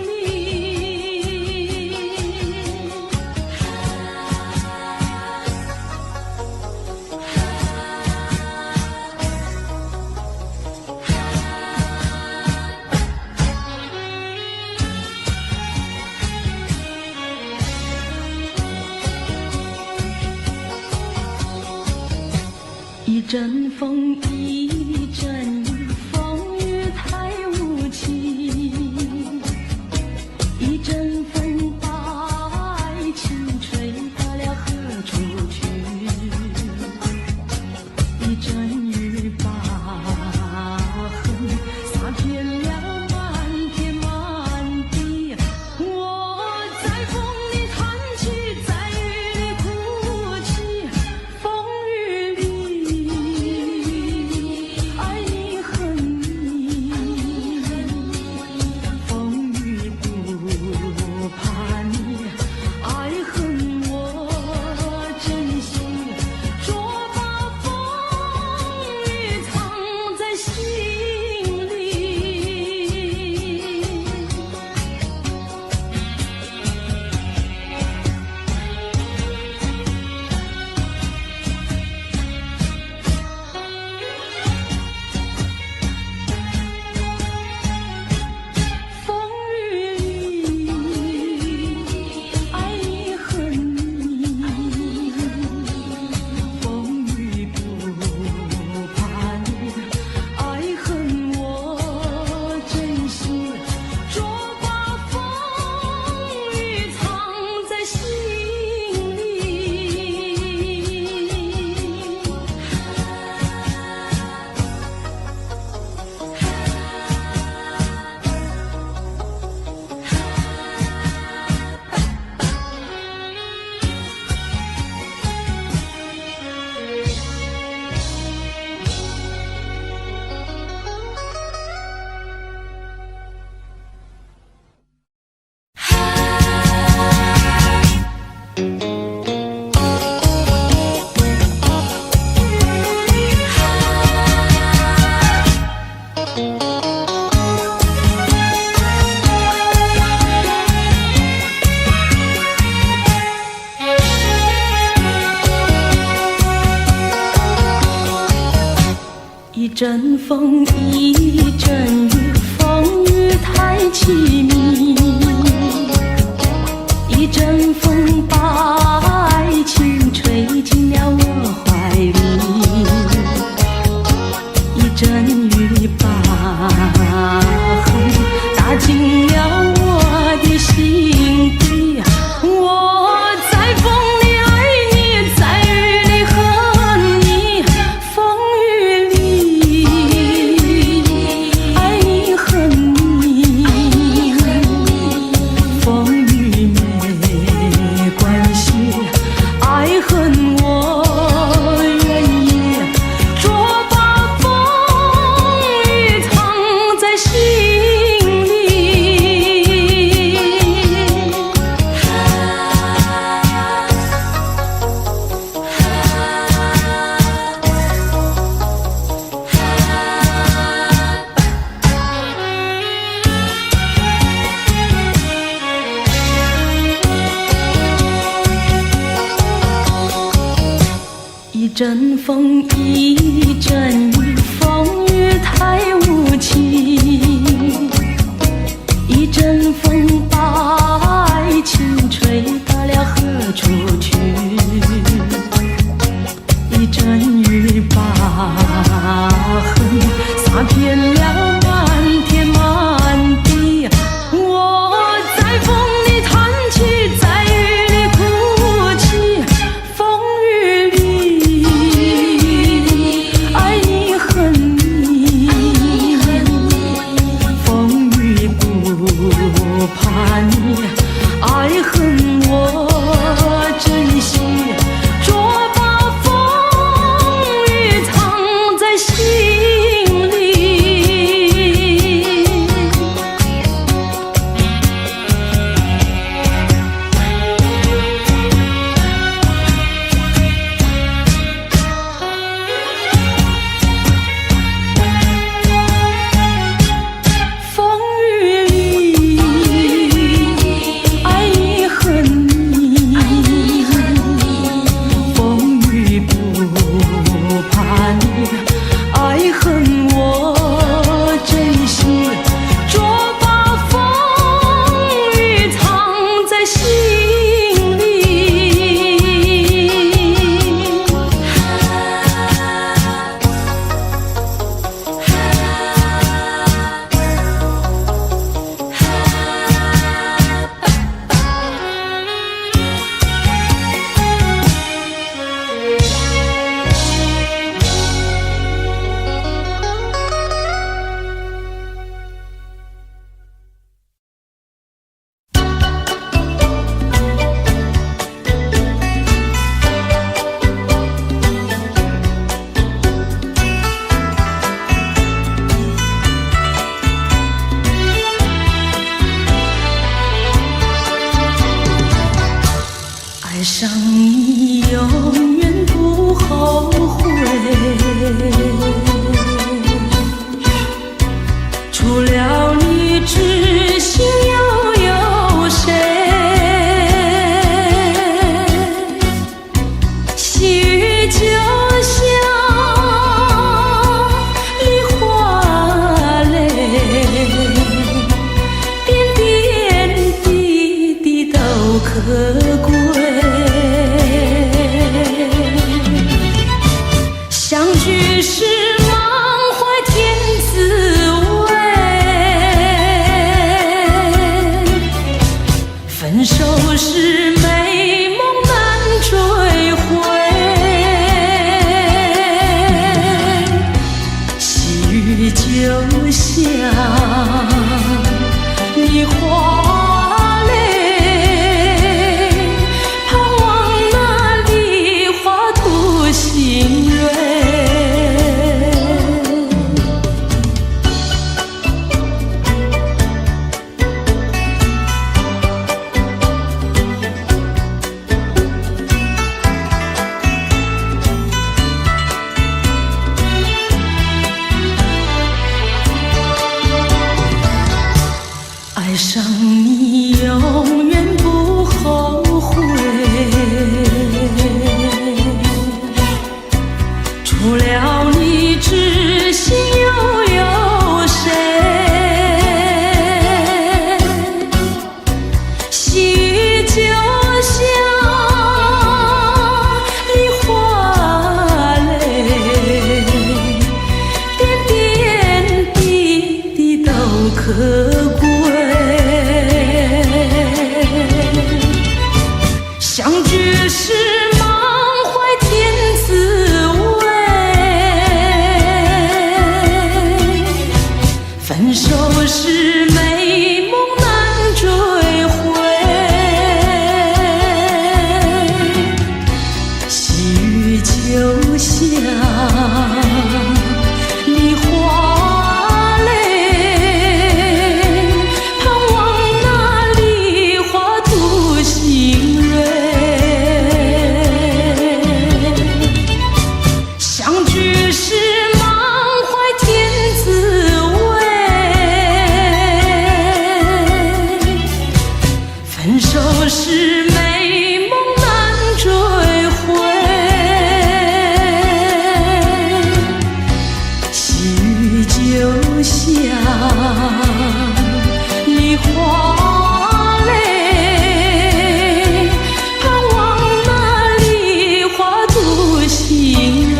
里。一阵风，一阵雨，风雨太无情。一阵风把爱情吹到了何处去？一阵雨把恨洒遍了满天满地。我在风里叹气，在雨里哭泣，风雨里爱你恨你，阵风，一阵雨，风雨太凄迷。一阵风把爱情吹进了我怀里，一阵雨把恨打进了我的心底。我在风里爱你，在雨里恨你，风雨里爱你恨你，风雨没关系，爱恨我愿意，捉把风雨藏在心里。一阵风，一阵雨，风雨太无情。一阵风把爱情吹到了何处去？一阵雨把恨洒遍了满天满地。我在风里叹气，在雨里哭泣，风雨里爱你恨你，风雨不怕你，爱恨我珍惜，捉把风雨藏在心里。除了你知心又有谁？细雨就像梨花泪，点点滴滴都可贵。相聚时满怀甜滋味，分手时美梦难追回。细雨就像梨花泪，盼望那梨花吐新蕊。相聚时满怀甜滋味，分手时美梦难追回。细雨就像梨花泪，盼望那梨花吐新蕊。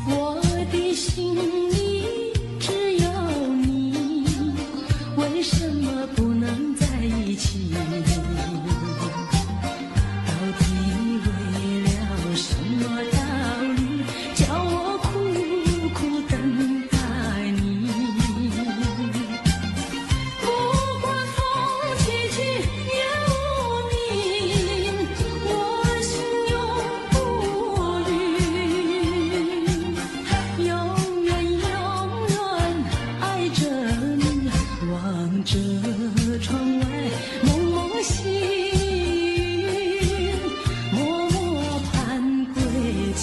我的心里只有你，为什么不能在一起？到底为了什么道理，叫我苦苦等待你？不管风起起也无你，我心永不渝。永远永远爱着你，望着窗外蒙蒙细雨，默默盼归期。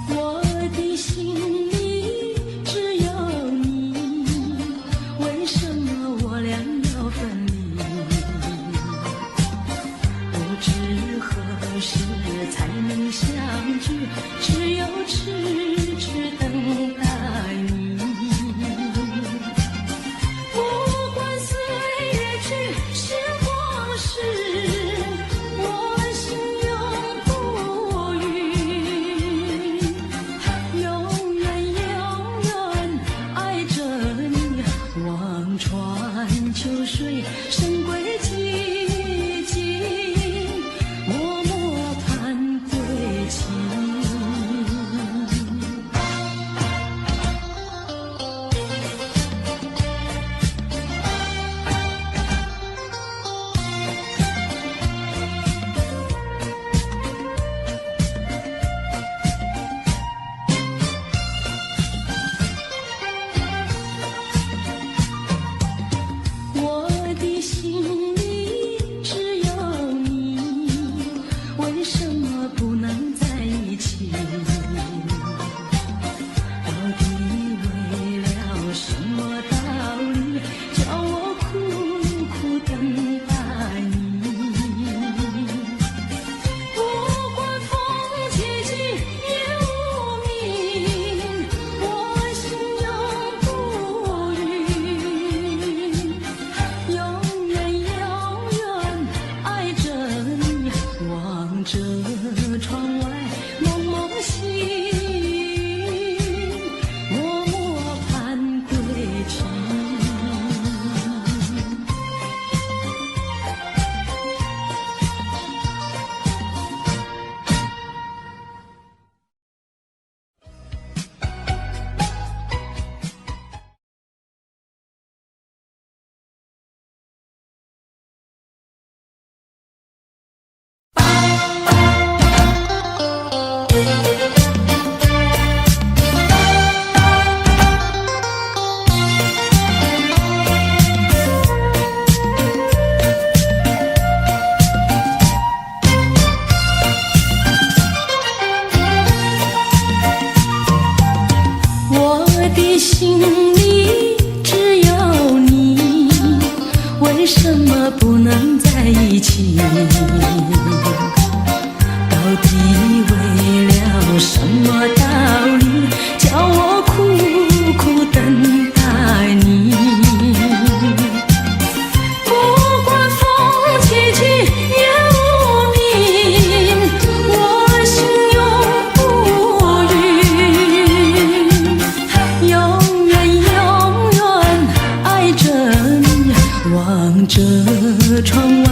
我的心里只有你，为什么我俩要分离？不知何时才能相聚，只有痴痴等待你。不管岁月去，时光逝，我心永不渝。永远永远爱着你，望穿秋水，深归寂静，默默盼归期。到底为了什么道理，叫我苦苦等待你？不管风起起也无名，我心永不渝，永远永远爱着你，望着窗外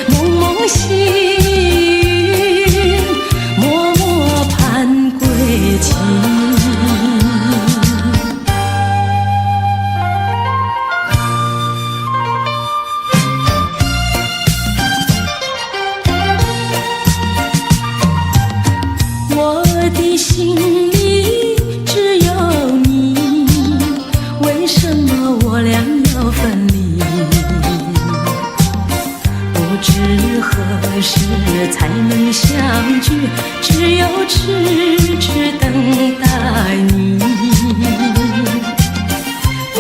蒙蒙星，默默盼归期。我的心里只有你，为什么我俩要分离？不知何时才能相聚，只有痴痴等待你。不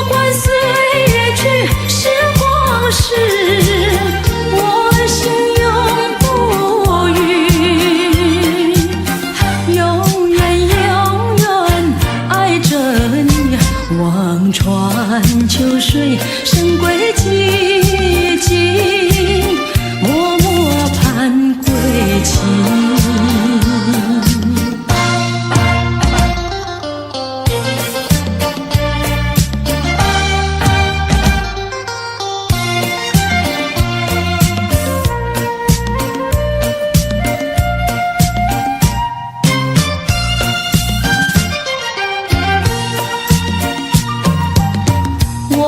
管岁月去，时光逝，我心永不渝，永远永远爱着你，望穿秋水，神归寂静，默默盼归期。我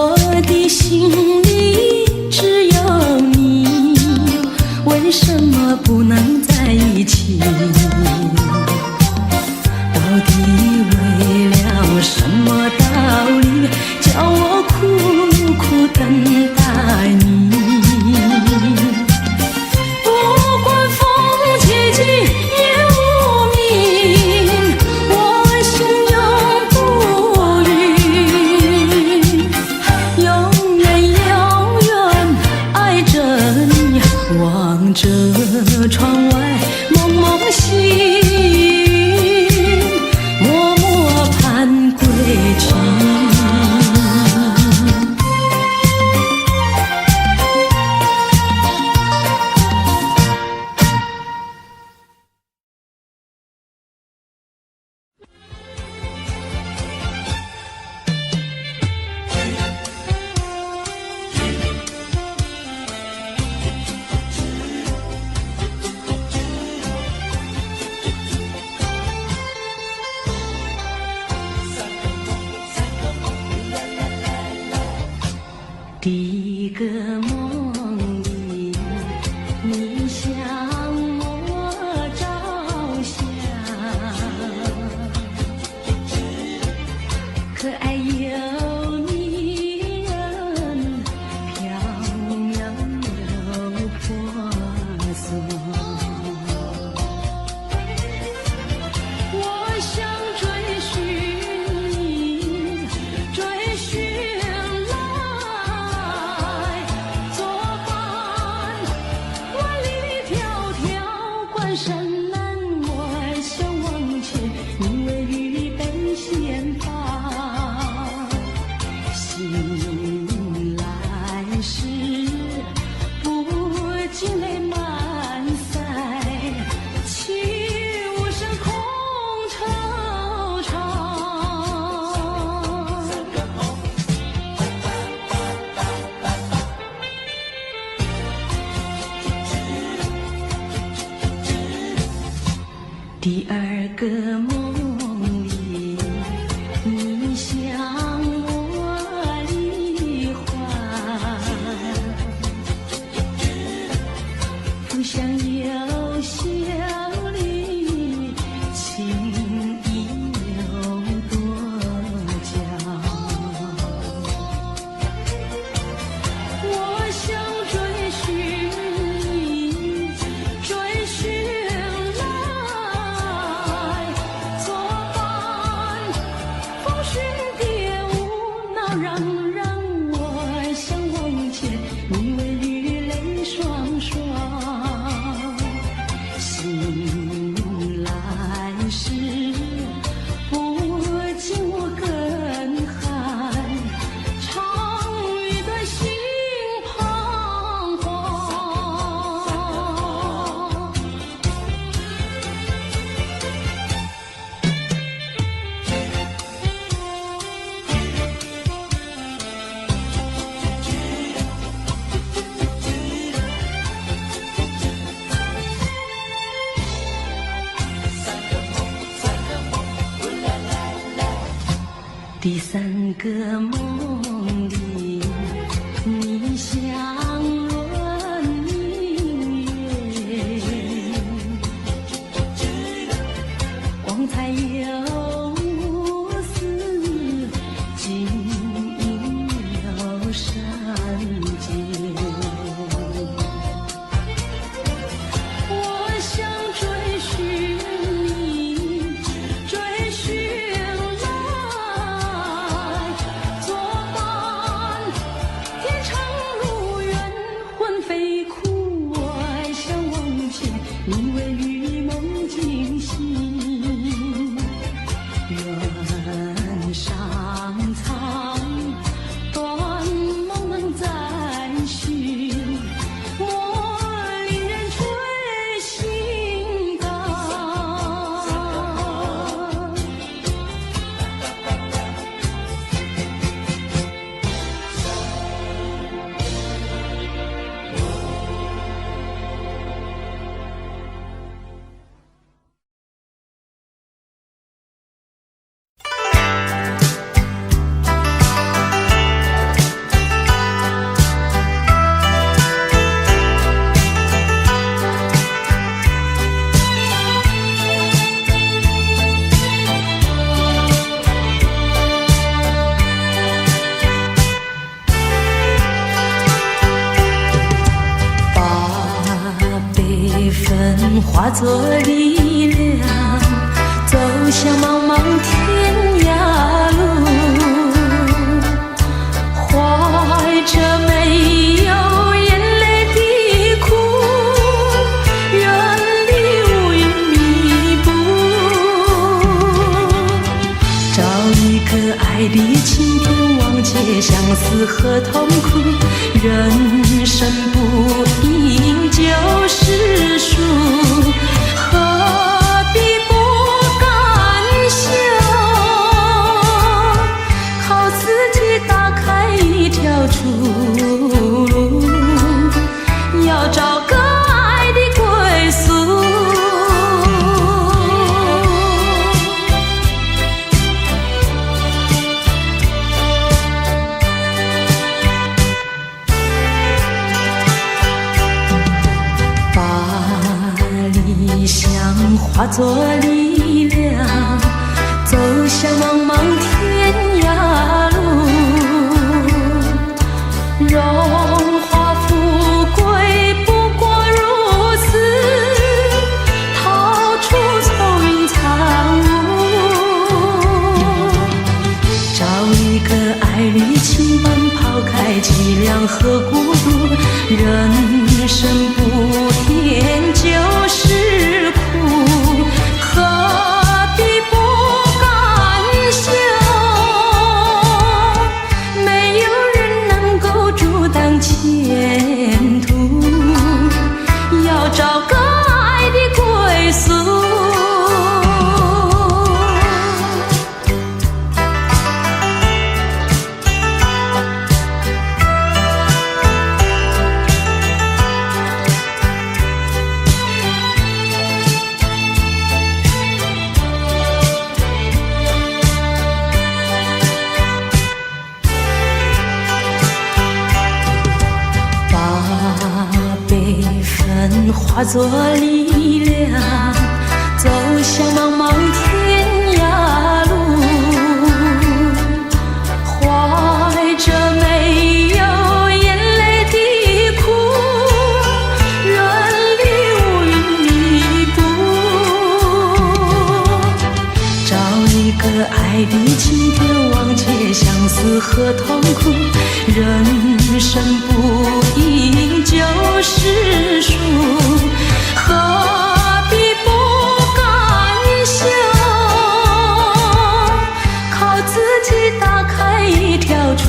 的心里只有你，为什么不能在一起？到底为了什么道理，叫我苦苦等待你？不管风起起也无名，我心永不渝，永远永远爱着你，望着窗外蒙蒙星，默默盼归期。第一个梦里，你向我照相，可爱又迷人，飘渺又婆娑。我想追寻你，追寻来作伴，万里迢迢关山难，我想往前，你为预备先发。醒来时，不禁泪满腮，泣无声空惆怅。第二个梦里，你向我梨花，不想有笑里，情意有多娇。我想追寻你，追寻来作伴，风雪蝶舞闹嚷嚷，我想往前，你为雨泪双双。第三个梦里，你相论明月，光彩有丝，金银有山间。我想追寻你，追寻来，作伴天长路远，魂飞苦外，想望见你为与梦惊醒，愿上苍断梦能再续，我令人追心肝。化作力量，走向茫茫天涯路，怀着没有眼泪的苦，远离乌云密布，找一个爱的晴天，忘记相思和痛苦，人生不应就是输，何必不甘休？靠自己打开一条出路，要找个爱的归宿。理想化作力量，走向茫茫天涯路，荣华富贵不过如此，逃出愁云惨雾，找一个爱侣轻伴，抛开凄凉和孤独，人生不甜就是苦，何必不甘休？没有人能够阻挡前途，要找个爱的归宿。化作力量，走向茫茫天涯路，怀着没有眼泪的苦，远离乌云密布，找一个爱的晴天，忘却相思和痛苦，人生不应就是输，何必不甘休？靠自己打开一条出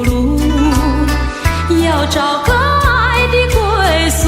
路，要找个爱的归宿。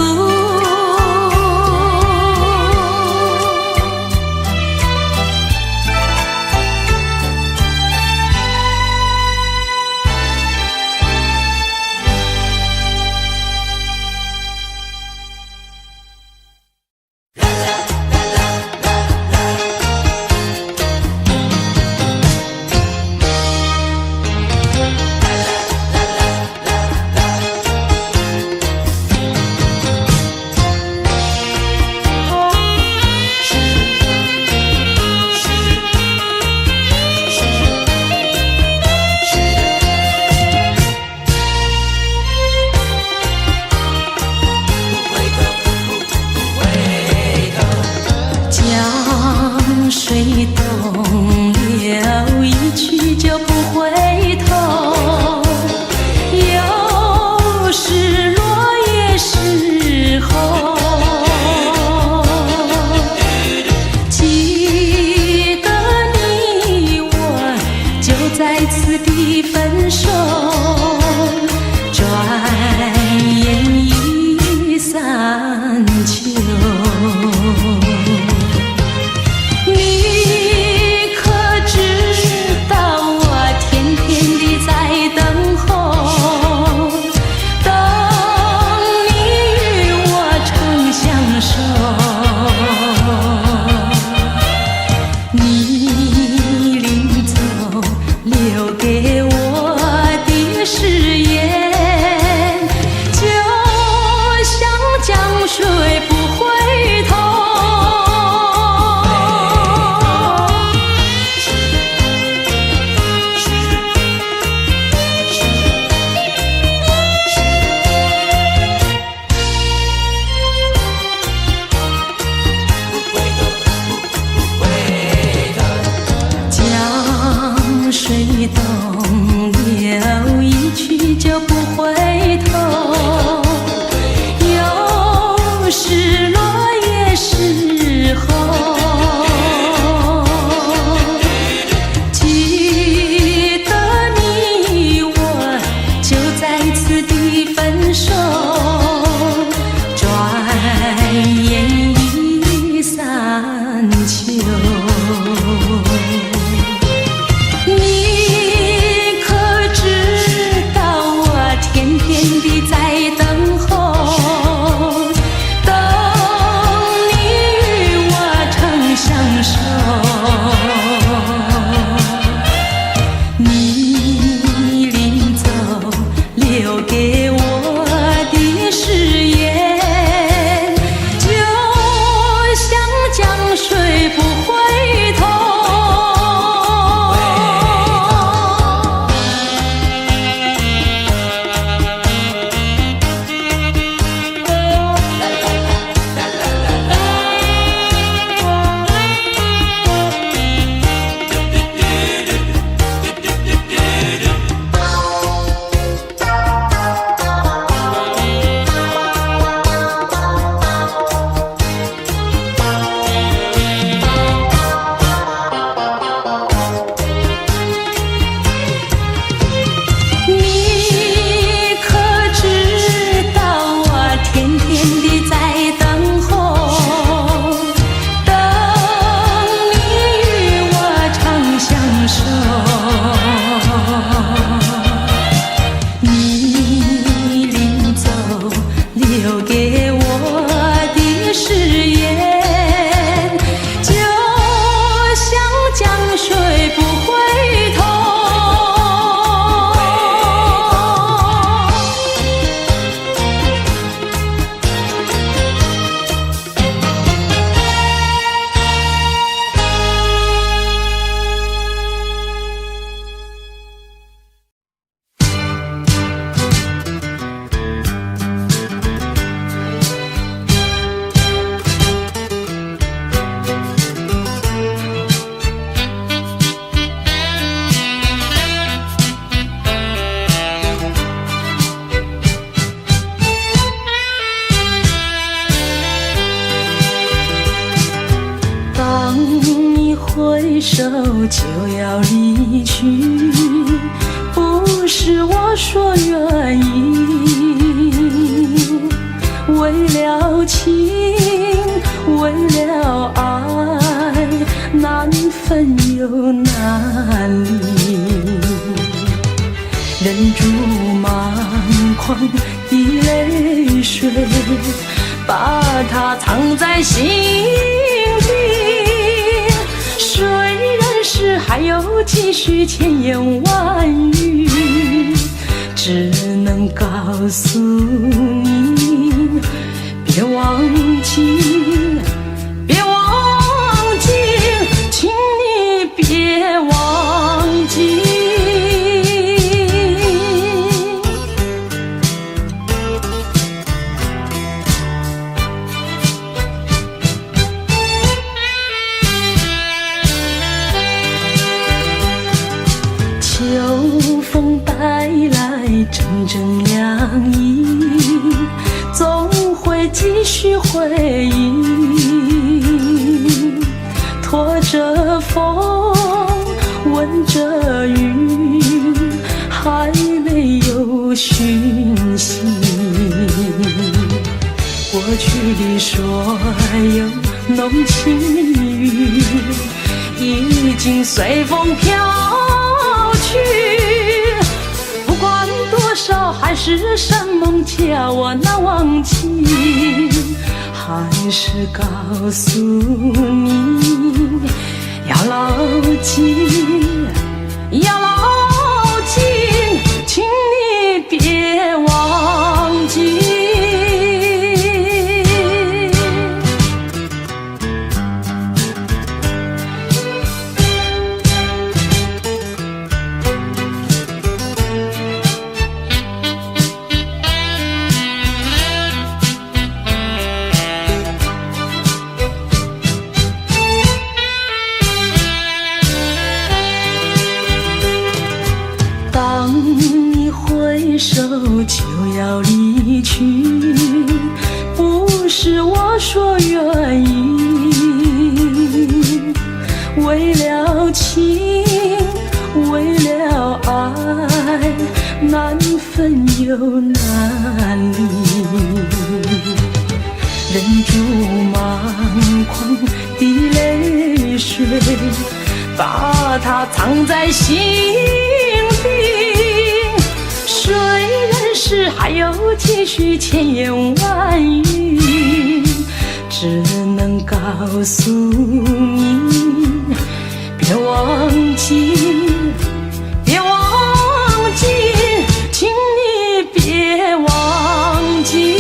回首就要离去，不是我说愿意，为了情，为了爱，难分又难离，忍住满眶的泪水，把它藏在心底。虽然是还有几许千言万语，只能告诉你，别忘记，别忘记，请你别忘记。秋风带来阵阵凉意，总会继续回忆，拖着风，闻着雨，还没有讯息。过去的所有浓情蜜语，已经随风飘去，不管多少海誓山盟叫我难忘记，还是告诉你，要牢记，要牢记，请你别忘记。当你回首就要离去，不是我说愿意，为了情，为了爱，难分又难离，忍住满眶的泪水，把它藏在心底。虽然是还有几许千言万语，只能告诉你，别忘记，别忘记，请你别忘记。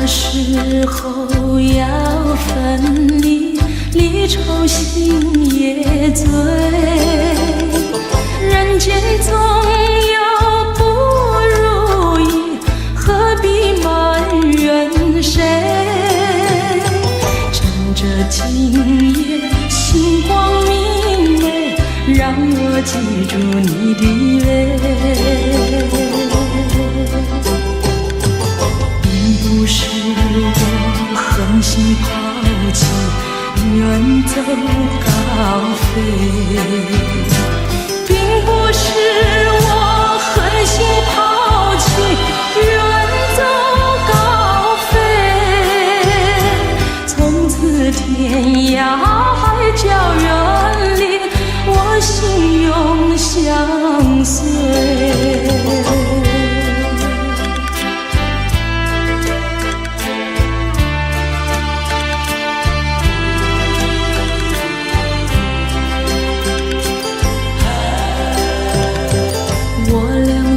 时候要分离，离愁心也醉，人间总有不如意，何必埋怨谁？趁着今夜星光明媚，让我记住你的泪。不是我狠心抛弃，远走高飞，并不是我狠心抛弃，远走高飞。从此天涯海角远离，我心永相随。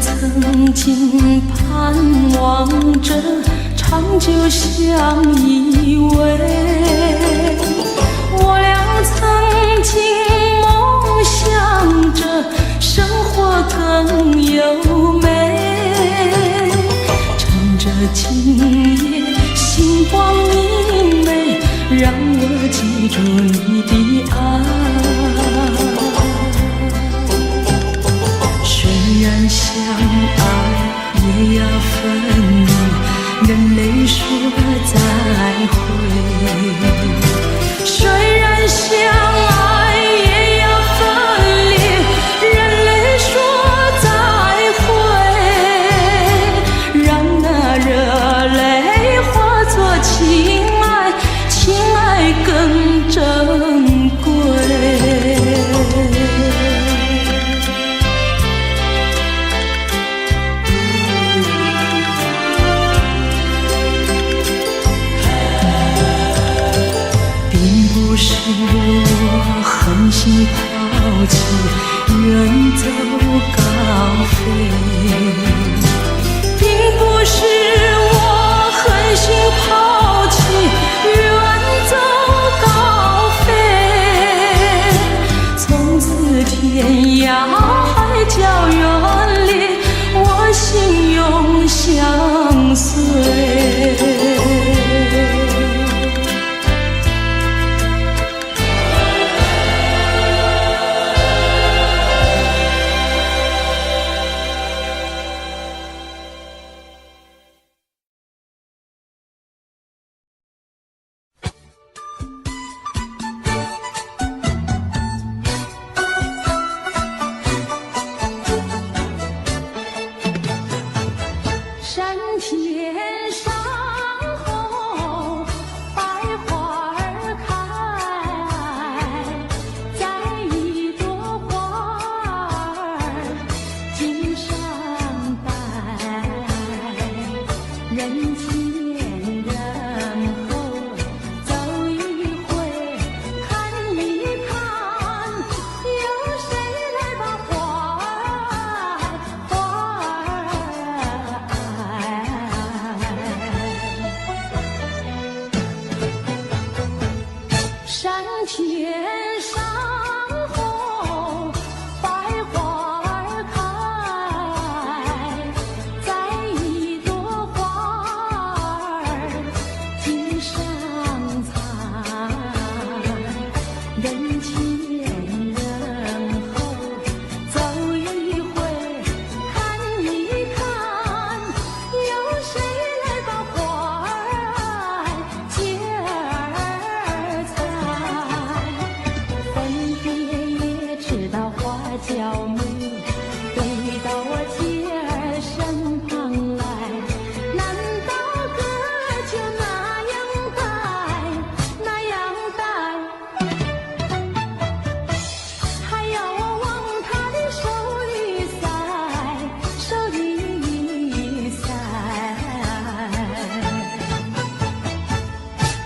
曾经盼望着长久相依偎，星夜，星光明媚，让我记住你的爱。虽然相爱也要分离，任泪说再会。虽然相爱也要分离，任泪说再会，让那热泪化作情爱，情爱更珍贵。不是我狠心抛弃，远走高飞，并不是我狠心抛弃，远走高飞。从此天涯海角远离，我心永相随。山天上红，百花儿开，摘一朵花儿襟上戴，人前人后走一回，看一看，有谁来把花儿山天上红，百花儿开，摘一朵花儿襟上采，人前人后走一回，看一看，有谁来把花儿接儿采。分别也知道花娇美，飞到我姐儿身旁来，难道哥就那样戴，那样戴？还要我往他的手里塞，手里塞。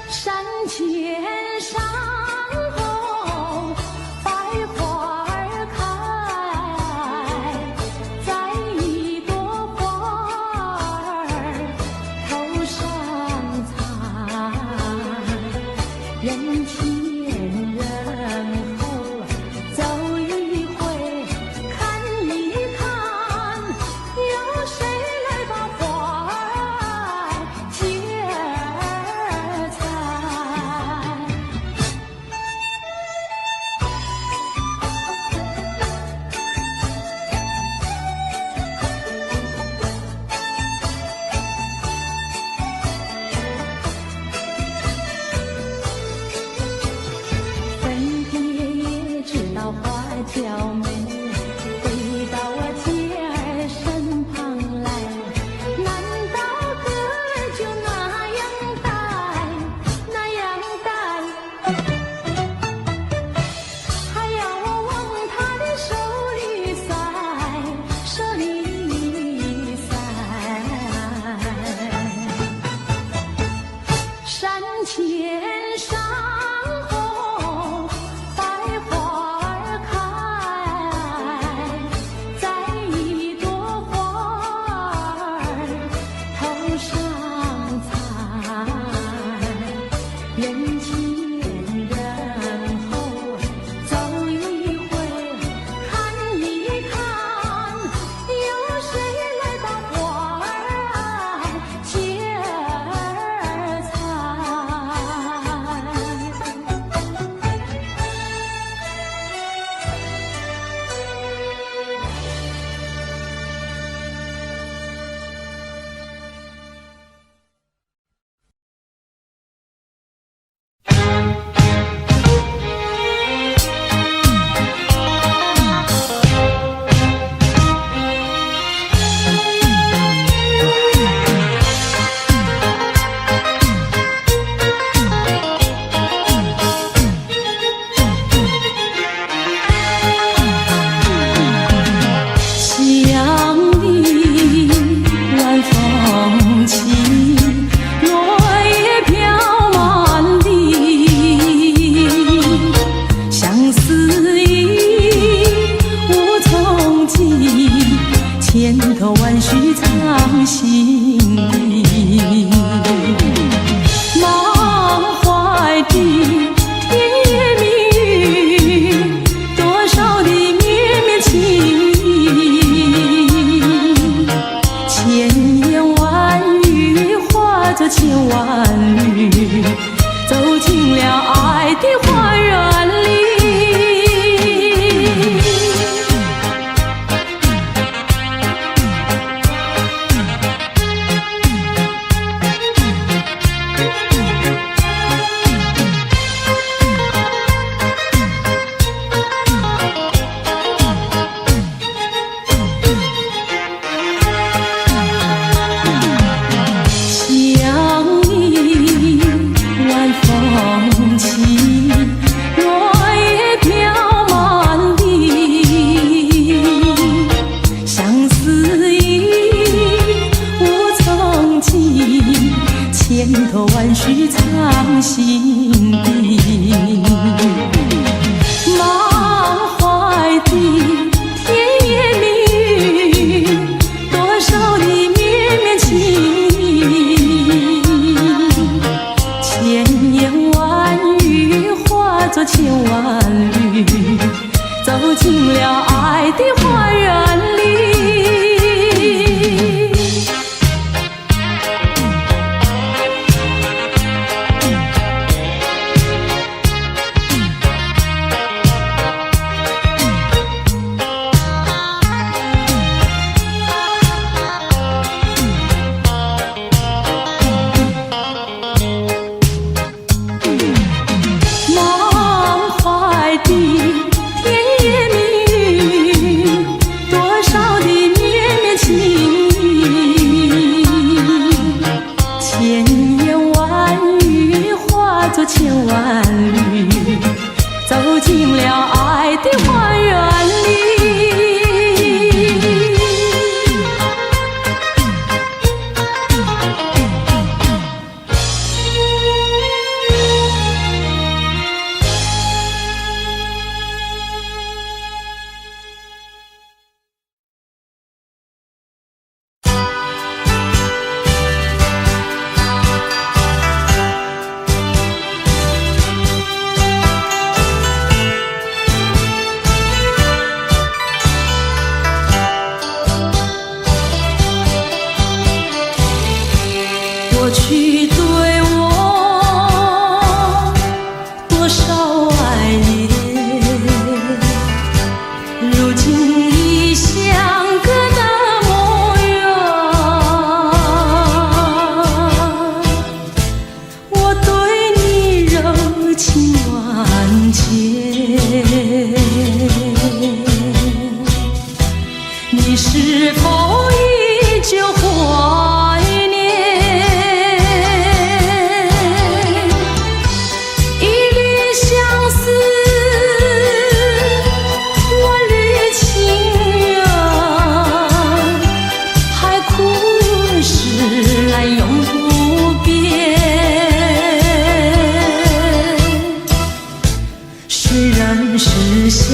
山前上红，百花儿开，摘一朵花儿头上采，人前人后走一回，看一看，有谁来把花儿接儿采。作千万缕，走进了爱的花园里。千头万绪藏心底，满怀的甜言蜜语，多少的绵绵情意，千言万语化作千万缕，走进了爱的花园里。千万缕，走进了爱的花园里。过去对我多少爱恋，如今已相隔那么远。我对你柔情万千，你是否依旧怀念？是相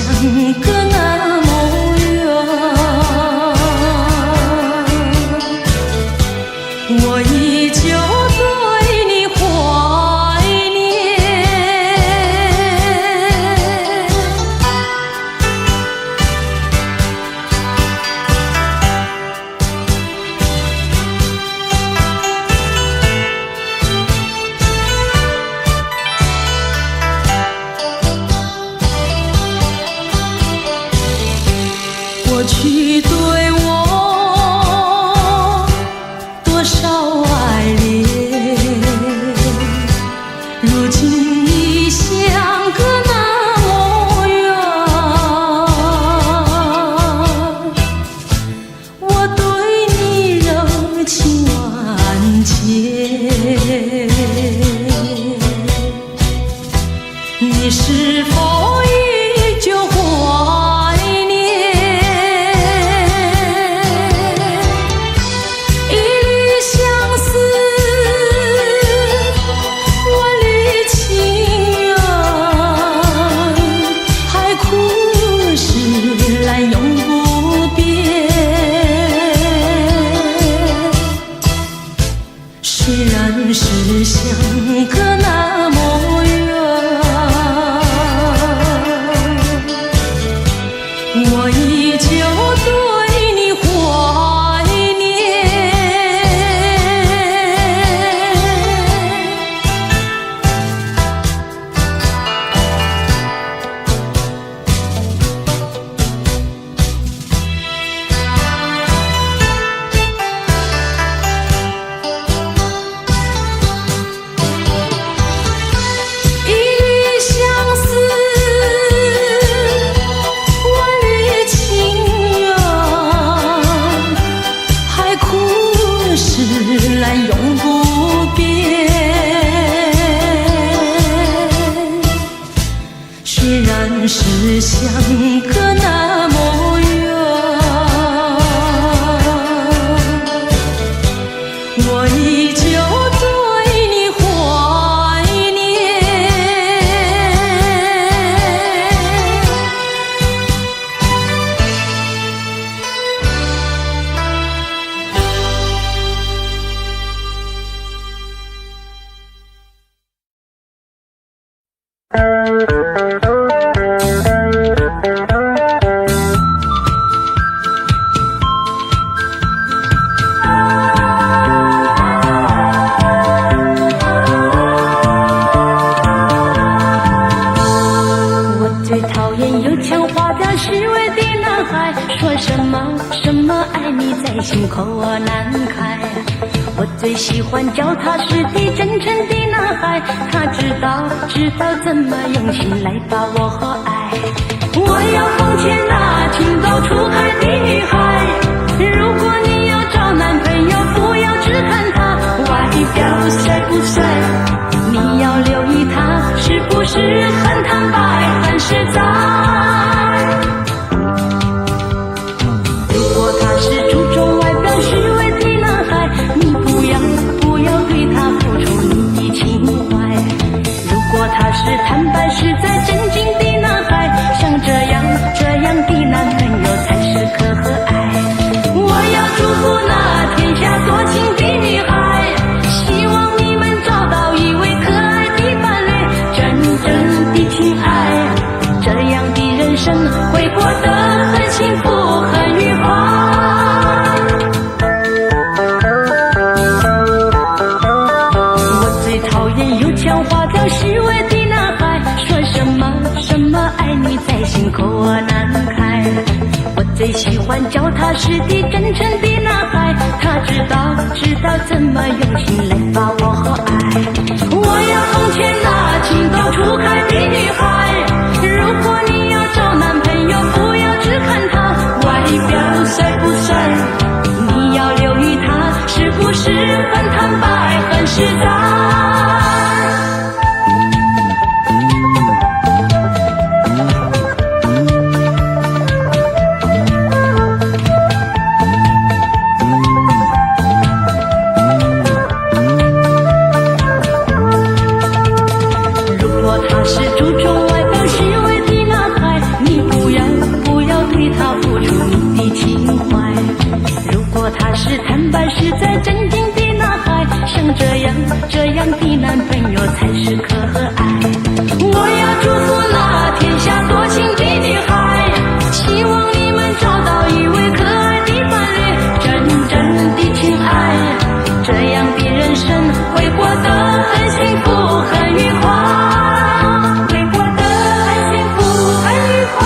隔那么远，我依旧对你怀念。过去对我多少爱恋，如今已相隔那么远。我对你柔情万千，你是否依旧怀念？虽然是相隔那么远，我依旧对你怀念。心口难开，我最喜欢脚踏实地真诚的男孩，他知道怎么用心来把我爱。我要奉劝那情窦初开的女孩，如果你要找男朋友，不要只看他外表帅不帅，你要留意他是不是很坦白很实在。如果他是注重外表虚伪的男孩，你不要对他付出你的情怀。如果他是坦白实在真经的男孩，像这样的男朋友才是可爱。我要祝福那天下多情的女孩，希望你们找到一位可爱的伴侣，真正的情爱，这样的人生会过得很幸福很愉快。虚伪的男孩说什么爱你在心口难开，我最喜欢脚踏实地真诚的男孩，他知道怎么用心来把我爱。我要奉劝那情窦初开的女孩，如果你要找男朋友，不要只看他外表帅不帅，你要留意他是不是很坦白很实在。这样的男朋友才是可爱。我要祝福那天下多情的女孩，希望你们找到一位可爱的伴侣，真正的情爱，这样的人生会过得很幸福很愉快，会过得很幸福很愉快。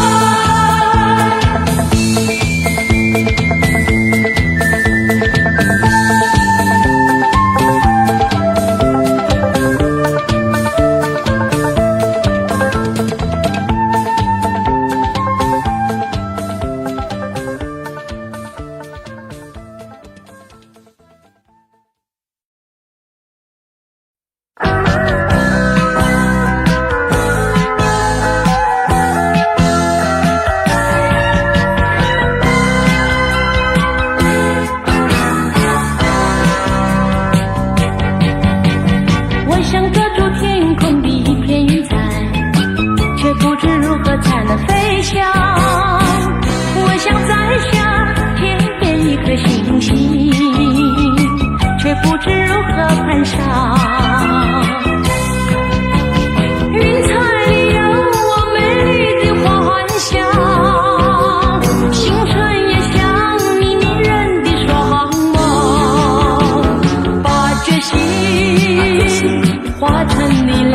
化成力量，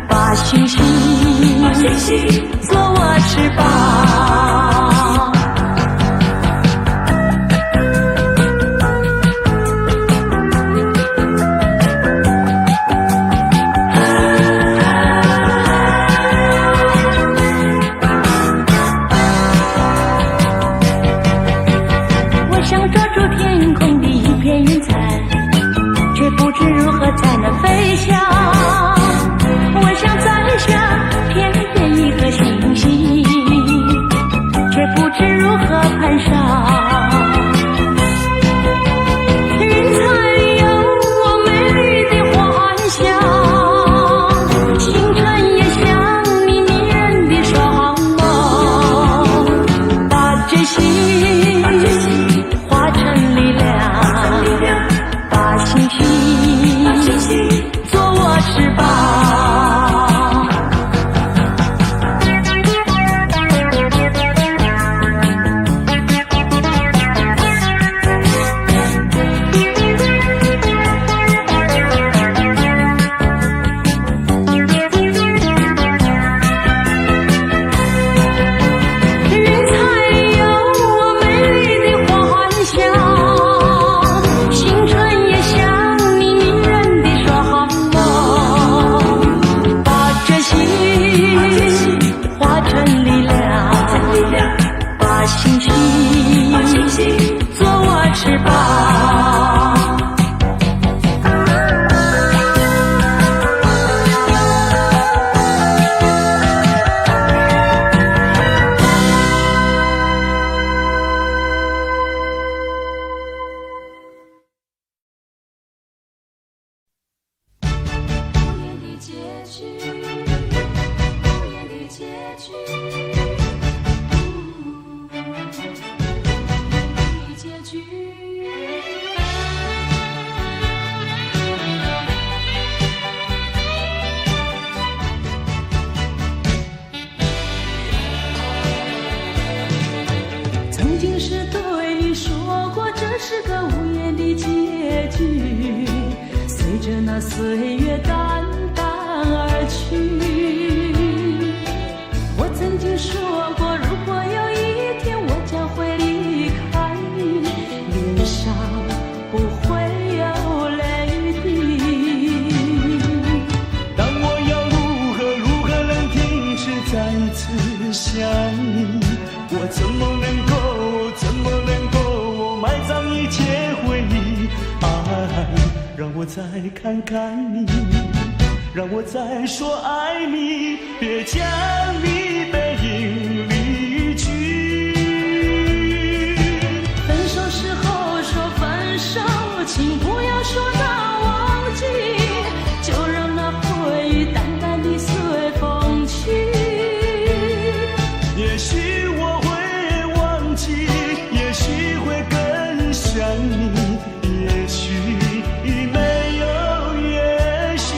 把星星做我翅膀。我想抓住天空的一片云彩，却不知如何才能飞翔。我想摘下片片一颗星星，却不知如何攀上。云彩里有我美丽的幻想，星辰也像你迷人的双眸，把决心化成力量，把星星做我曾经是对你说过，这是个无言的结局，随着那岁月淡淡而去。我曾经说过，如果有一天我将会离开你，脸上不会有泪滴。但我要如何能停止再次想你？我怎么能够埋葬一切回忆？爱，让我再看看你，让我再说爱你，别将你背影离去。分手时候说分手，请不要说那忘记，就让那回忆淡淡地随风去。也许我会忘记，也许会更想你，也许没有也许。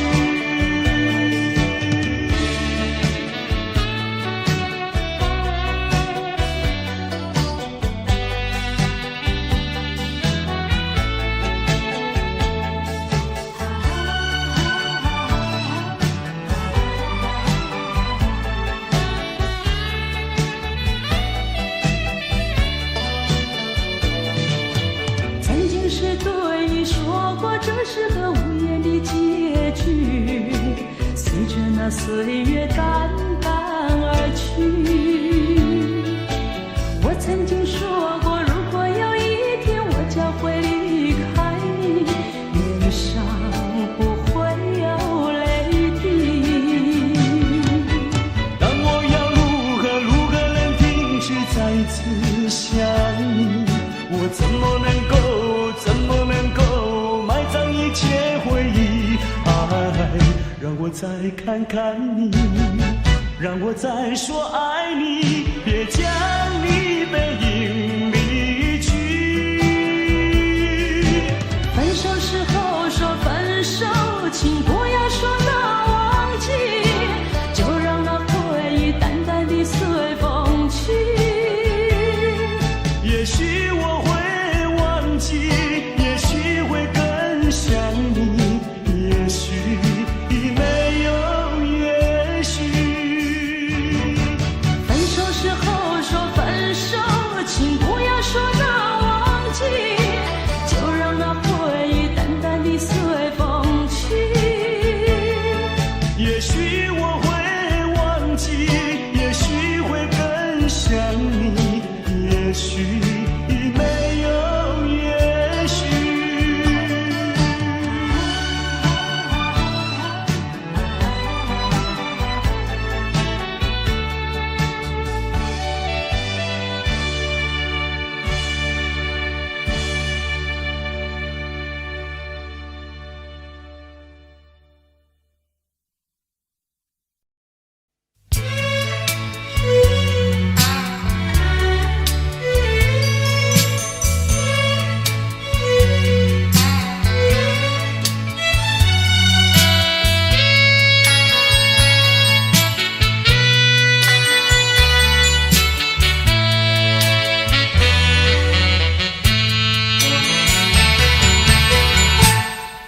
曾经是对你说过，这是个无言的结局，随着那岁月淡淡而去。我曾经说过，如果有一天我将会离开你，脸上不会有泪滴。但我要如何能停止再次想你？我怎么能够埋葬一切回忆？爱，让我再看看你，让我再说爱你，别将你背影离去。分手时候说分手，请不要说那忘记，就让那回忆淡淡地随风去。也许我会忘记，也许会更想你，也许没有也许。分手时候说分手，请不要说那忘记，就让那回忆淡淡地随风去。也许我会忘记，也许会更想你，也许没有也许。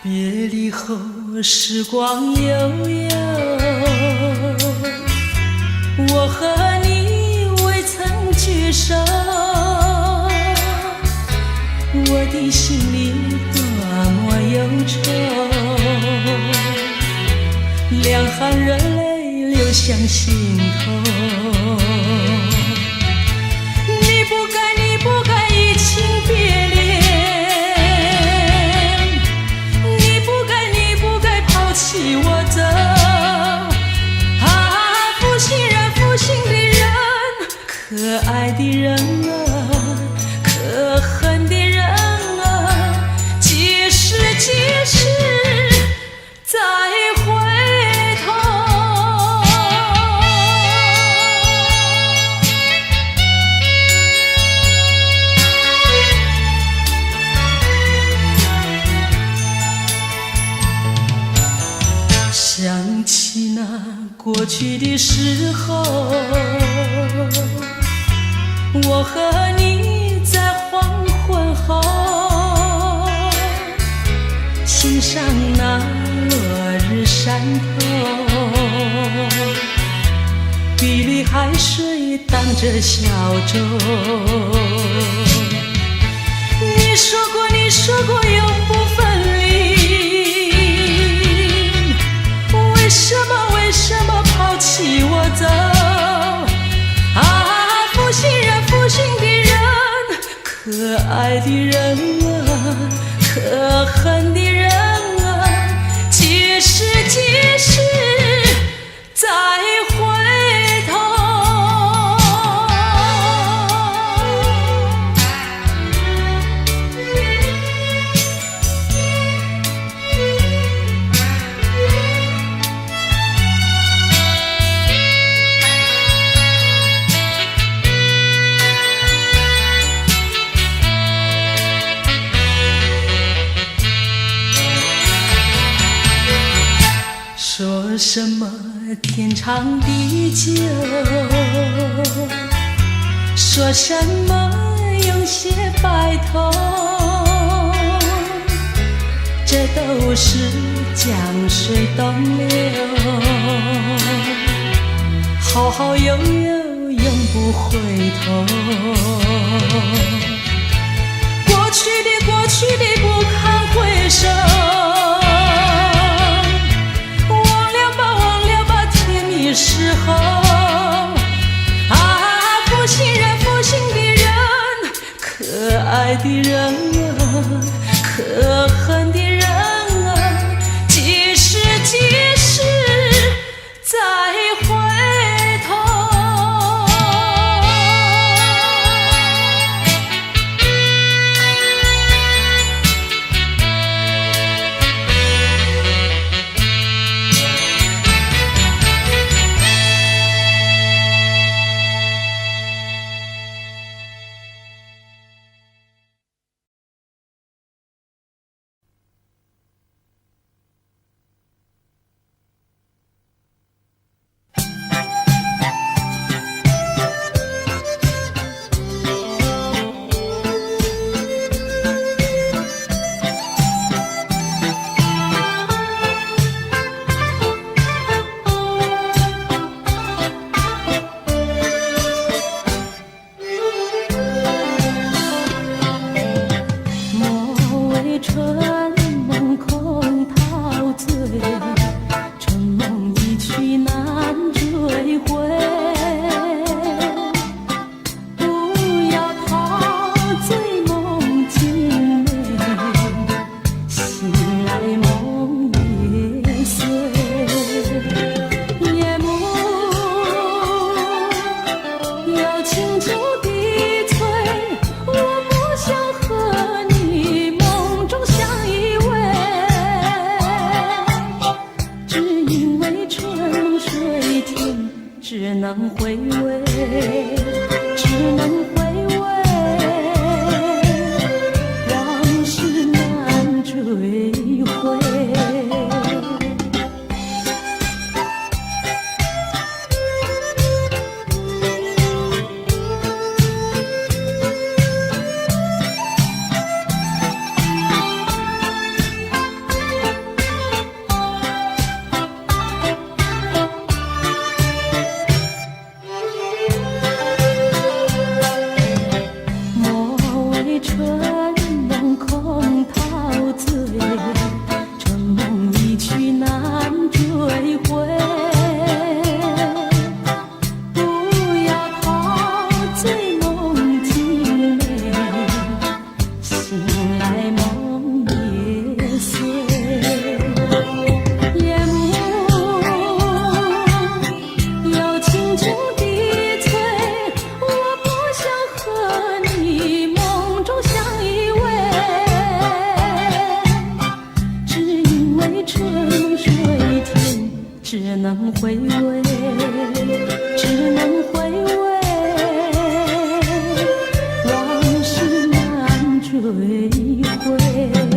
别离后时光悠悠，我和你未曾聚首，我的心里多么忧愁，两行热泪流向心头。你不该移情别恋，你不该抛弃我走。啊，负心的人，可爱的人啊，可恨的人啊，几时再回头。起那过去的时候，我和你在黄昏后欣赏那落日山头，碧绿海水荡着小舟。你说过，你说过永不分离，为什么抛弃我走？啊，负心人，负心的人，可爱的人啊，可恨的人啊，几时再回头？说什么天长地久，说什么永结白头，这都是江水东流，好好悠悠永不回头。过去的不堪回首，时候啊，负心人，负心的人，可爱的人啊，可恨的人啊，几时再回头？只能回味，只能回味，往事难追回。只能回味，只能回味，往事难追回。